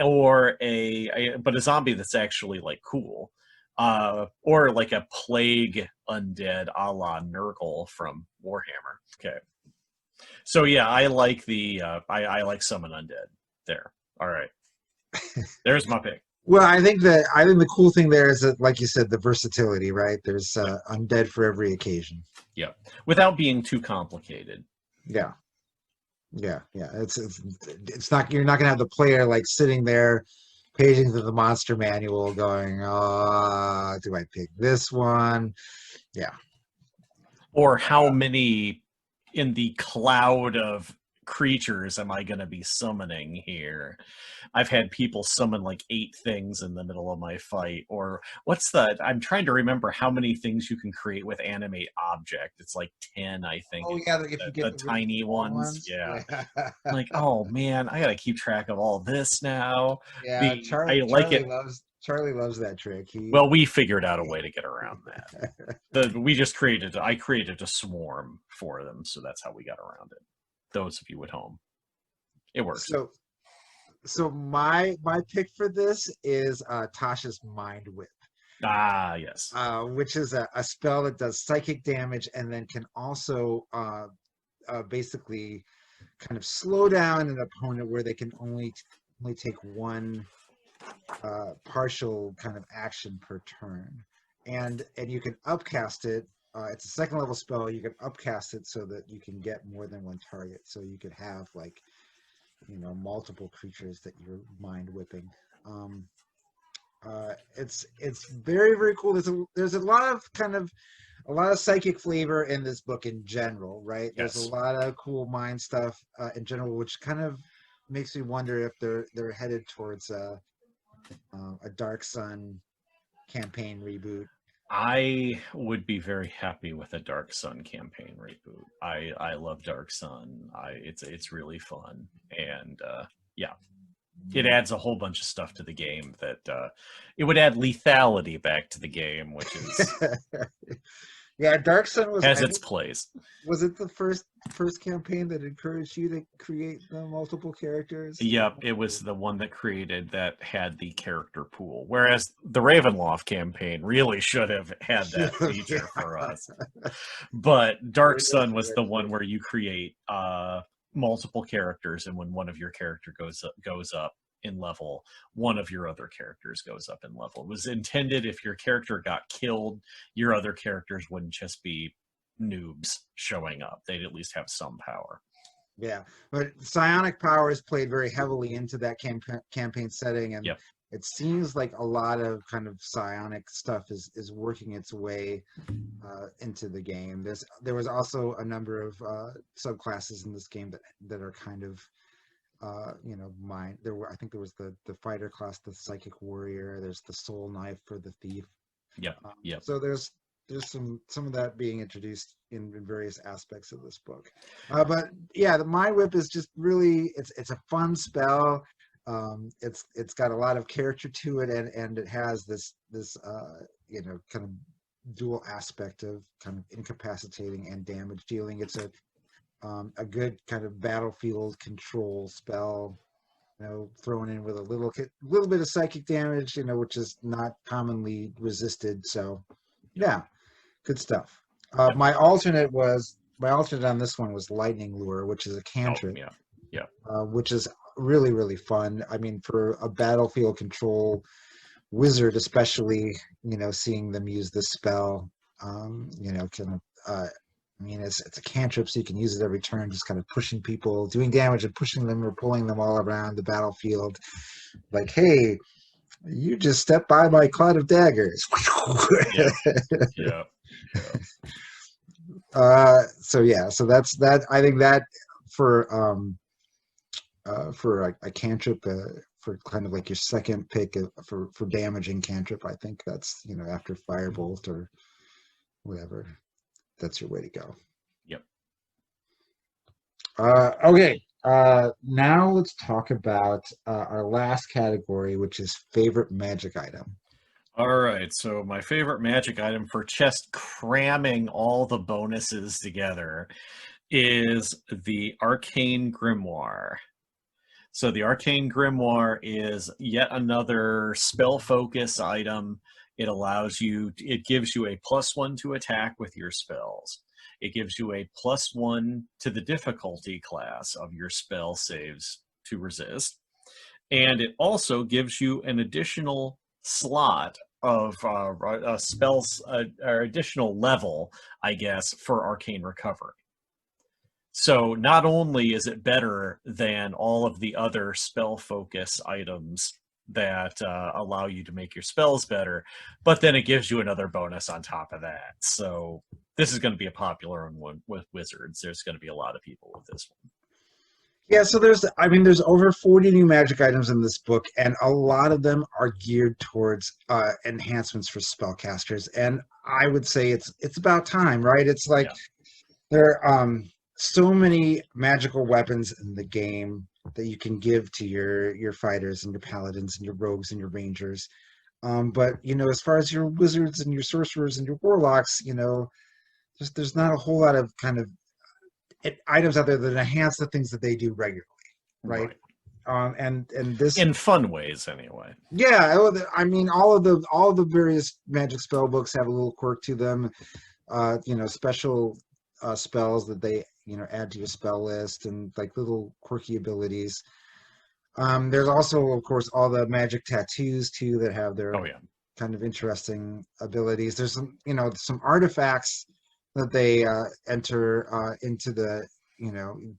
or but a zombie that's actually like cool, or like a plague undead, a la Nurgle from Warhammer. Okay, so yeah, I like I like summon undead there. All right, there's my pick. Well, I think the cool thing there is that, like you said, the versatility, right? There's undead for every occasion. Yeah, without being too complicated. Yeah. It's not, you're not gonna have the player like sitting there paging through the monster manual going, "Oh, do I pick this one?" Yeah. Or how many in the cloud of creatures am I going to be summoning here? I've had people summon like 8 things in the middle of my fight. Or I'm trying to remember how many things you can create with animate object. It's like 10, I think. Oh yeah, if you get the tiny ones. Yeah. Yeah. Like, oh man, I got to keep track of all this now. Yeah, I like it. Charlie loves that trick. Well, we figured out a way to get around that. I created a swarm for them, so that's how we got around it. Those of you at home, it works. So my pick for this is Tasha's Mind Whip. Ah, yes. Which is a spell that does psychic damage and then can also basically kind of slow down an opponent where they can only take one partial kind of action per turn, and you can upcast it. It's a second level spell. You can upcast it so that you can get more than one target. So you could have like multiple creatures that you're mind whipping. It's very, very cool. There's a lot of psychic flavor in this book in general, right? Yes. There's a lot of cool mind stuff in general, which kind of makes me wonder if they're headed towards a Dark Sun campaign reboot. I would be very happy with a Dark Sun campaign reboot. I love Dark Sun. It's really fun, and yeah, it adds a whole bunch of stuff to the game that it would add lethality back to the game, which is Yeah, Dark Sun was, has I its think, place. was it the first campaign that encouraged you to create the multiple characters? Yep, it was the one that created that had the character pool, whereas the Ravenloft campaign really should have had that Yeah. feature for us. But Dark Very Sun was the one differentiated. where you create multiple characters, and when one of your character goes up in level, one of your other characters goes up in level. It was intended if your character got killed, your other characters wouldn't just be noobs showing up. They'd at least have some power. Yeah, but psionic powers played very heavily into that campaign setting, and Yep. it seems like a lot of kind of psionic stuff is working its way into the game. There was also a number of subclasses in this game that are kind of mine. I think there was the fighter class, the psychic warrior. There's the soul knife for the thief. Yep. Yep. So there's some of that being introduced in various aspects of this book. But yeah, the Mind Whip is just really it's a fun spell. It's got a lot of character to it, and it has this kind of dual aspect of kind of incapacitating and damage dealing. It's a good kind of battlefield control spell, thrown in with a little bit of psychic damage, which is not commonly resisted. So yeah, good stuff. My alternate on this one was Lightning Lure, which is a cantrip, yeah, yeah, which is really, really fun. I mean, for a battlefield control wizard, especially, seeing them use this spell, it's a cantrip, so you can use it every turn, just kind of pushing people, doing damage and pushing them or pulling them all around the battlefield. Like, hey, you just stepped by my cloud of daggers. yeah, yeah. So that's that. I think that for a cantrip, for kind of like your second pick for damaging cantrip, I think that's after Firebolt or whatever, that's your way to go. Yep. Okay. Now let's talk about our last category, which is favorite magic item. All right, so my favorite magic item for just cramming all the bonuses together is the Arcane Grimoire. So the Arcane Grimoire is yet another spell focus item. It gives you a +1 to attack with your spells. It gives you a +1 to the difficulty class of your spell saves to resist. And it also gives you an additional slot of spells, or additional level, I guess, for Arcane Recovery. So not only is it better than all of the other spell focus items that allow you to make your spells better, but then it gives you another bonus on top of that. So this is going to be a popular one with wizards. There's going to be a lot of people with this one. Yeah, so there's over 40 new magic items in this book, and a lot of them are geared towards enhancements for spellcasters. And I would say it's about time, right? It's like there are so many magical weapons in the game that you can give to your fighters and your paladins and your rogues and your rangers. But as far as your wizards and your sorcerers and your warlocks, there's not a whole lot of kind of items out there that enhance the things that they do regularly, right? And this, in fun ways, anyway. Yeah, I mean, all of the various magic spell books have a little quirk to them. Special spells that they add to your spell list, and like little quirky abilities. There's also, of course, all the magic tattoos too that have their kind of interesting abilities. There's some artifacts that they enter into the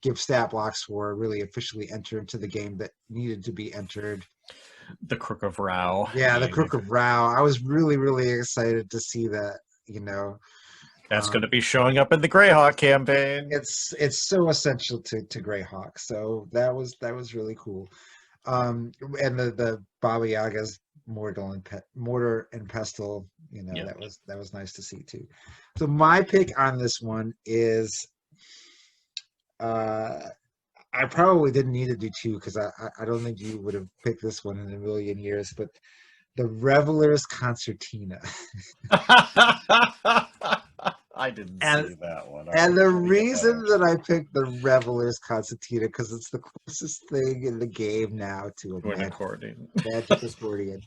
give stat blocks for, really officially enter into the game, that needed to be entered. The Crook of Rao. Yeah, the Crook of Rao. I was really, really excited to see that. That's going to be showing up in the Greyhawk campaign. It's so essential to Greyhawk. So that was really cool. And the Baba Yaga's mortar and pestle, Yep. that was nice to see too. So my pick on this one is I probably didn't need to do two because I don't think you would have picked this one in a million years, but the Revelers Concertina. I didn't And see that one. and the reason that I picked the Revelers Concertina because it's the closest thing in the game now to a an accordion. magic accordion.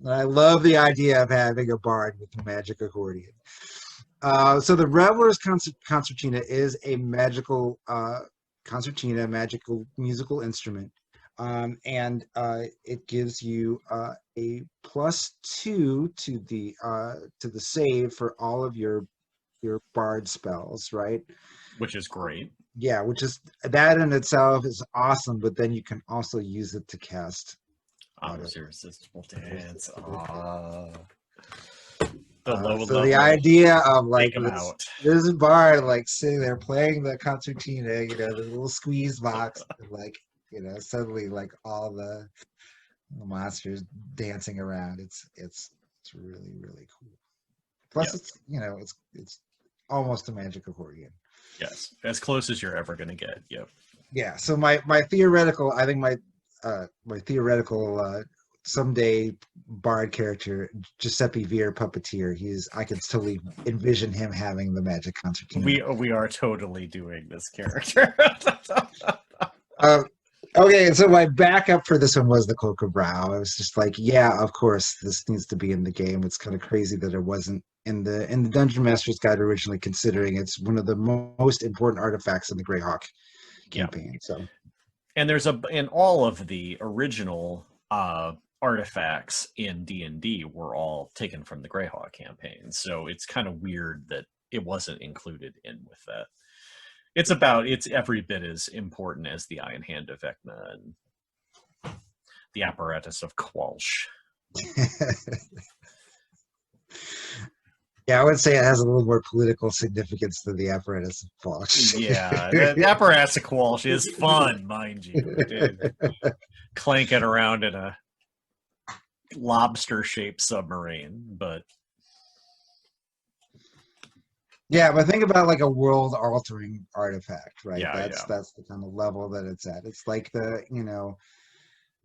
I love the idea of having a bard with a magic accordion. So the Revelers Concertina is a magical concertina, magical musical instrument, and it gives you a +2 to the save for all of your bard spells, right? Which is great. Yeah, which is that in itself is awesome, but then you can also use it to cast Irresistible Dance. So the idea of like this bard like sitting there playing the concertina, the little squeeze box, and like suddenly like all the monsters dancing around. It's really really cool. Plus, it's almost a magic accordion. Yes, as close as you're ever going to get. Yep. Yeah. So my theoretical, I think my theoretical someday bard character, Giuseppe Vier puppeteer. I could totally envision him having the magic concertina. We are totally doing this character. Okay, and so my backup for this one was the Cloak of Brow. I was just like, yeah, of course, this needs to be in the game. It's kind of crazy that it wasn't in the Dungeon Masters Guide originally, considering it's one of the most important artifacts in the Greyhawk campaign. So, and there's in all of the original artifacts in D&D were all taken from the Greyhawk campaign. So it's kind of weird that it wasn't included in with that. It's every bit as important as the Iron Hand of Vecna and the apparatus of Qualsh. Yeah, I would say it has a little more political significance than the apparatus of Qualsh. Yeah, the apparatus of Qualsh is fun, mind you. Clank it around in a lobster-shaped submarine, but yeah, but think about like a world-altering artifact, right? Yeah, that's the kind of level that it's at. It's like the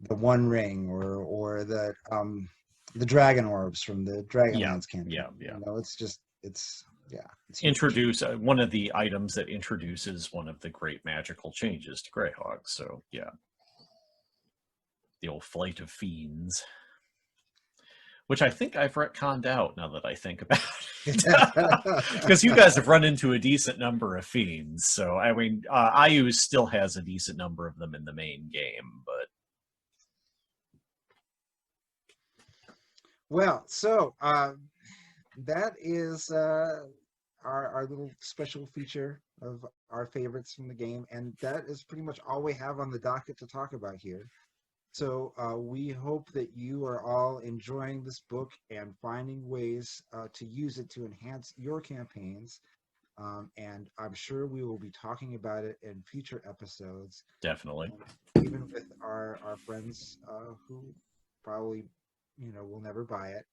One Ring or the dragon orbs from the Dragonlance campaign. Yeah. It's introduce one of the items that introduces one of the great magical changes to Greyhawk. So yeah, the old Flight of Fiends, which I think I've retconned out now that I think about it. Because you guys have run into a decent number of fiends. So, I mean, IU still has a decent number of them in the main game, but... Well, so that is our little special feature of our favorites from the game. And that is pretty much all we have on the docket to talk about here. So we hope that you are all enjoying this book and finding ways to use it to enhance your campaigns. And I'm sure we will be talking about it in future episodes. Definitely. Even with our friends who probably, will never buy it.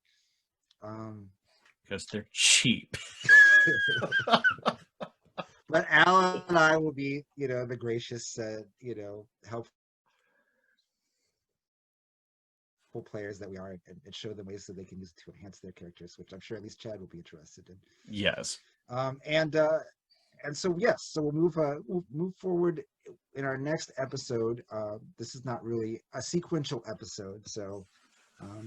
Because they're cheap. But Alan and I will be, the gracious, helpful players that we are, and show them ways that they can use it to enhance their characters, which I'm sure at least Chad will be interested in. Yes. And so yes, so we'll move forward in our next episode. This is not really a sequential episode, so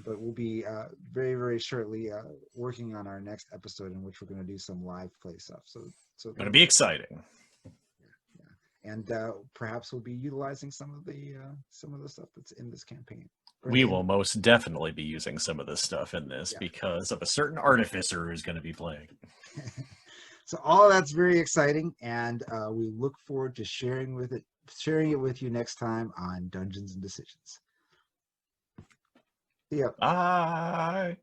but we'll be very very shortly working on our next episode in which we're going to do some live play stuff. So going to be exciting. Yeah. And perhaps we'll be utilizing some of the stuff that's in this campaign. We will most definitely be using some of this stuff in this because of a certain artificer who's going to be playing. So all that's very exciting, and we look forward to sharing it with you next time on Dungeons and Decisions. See ya. Bye.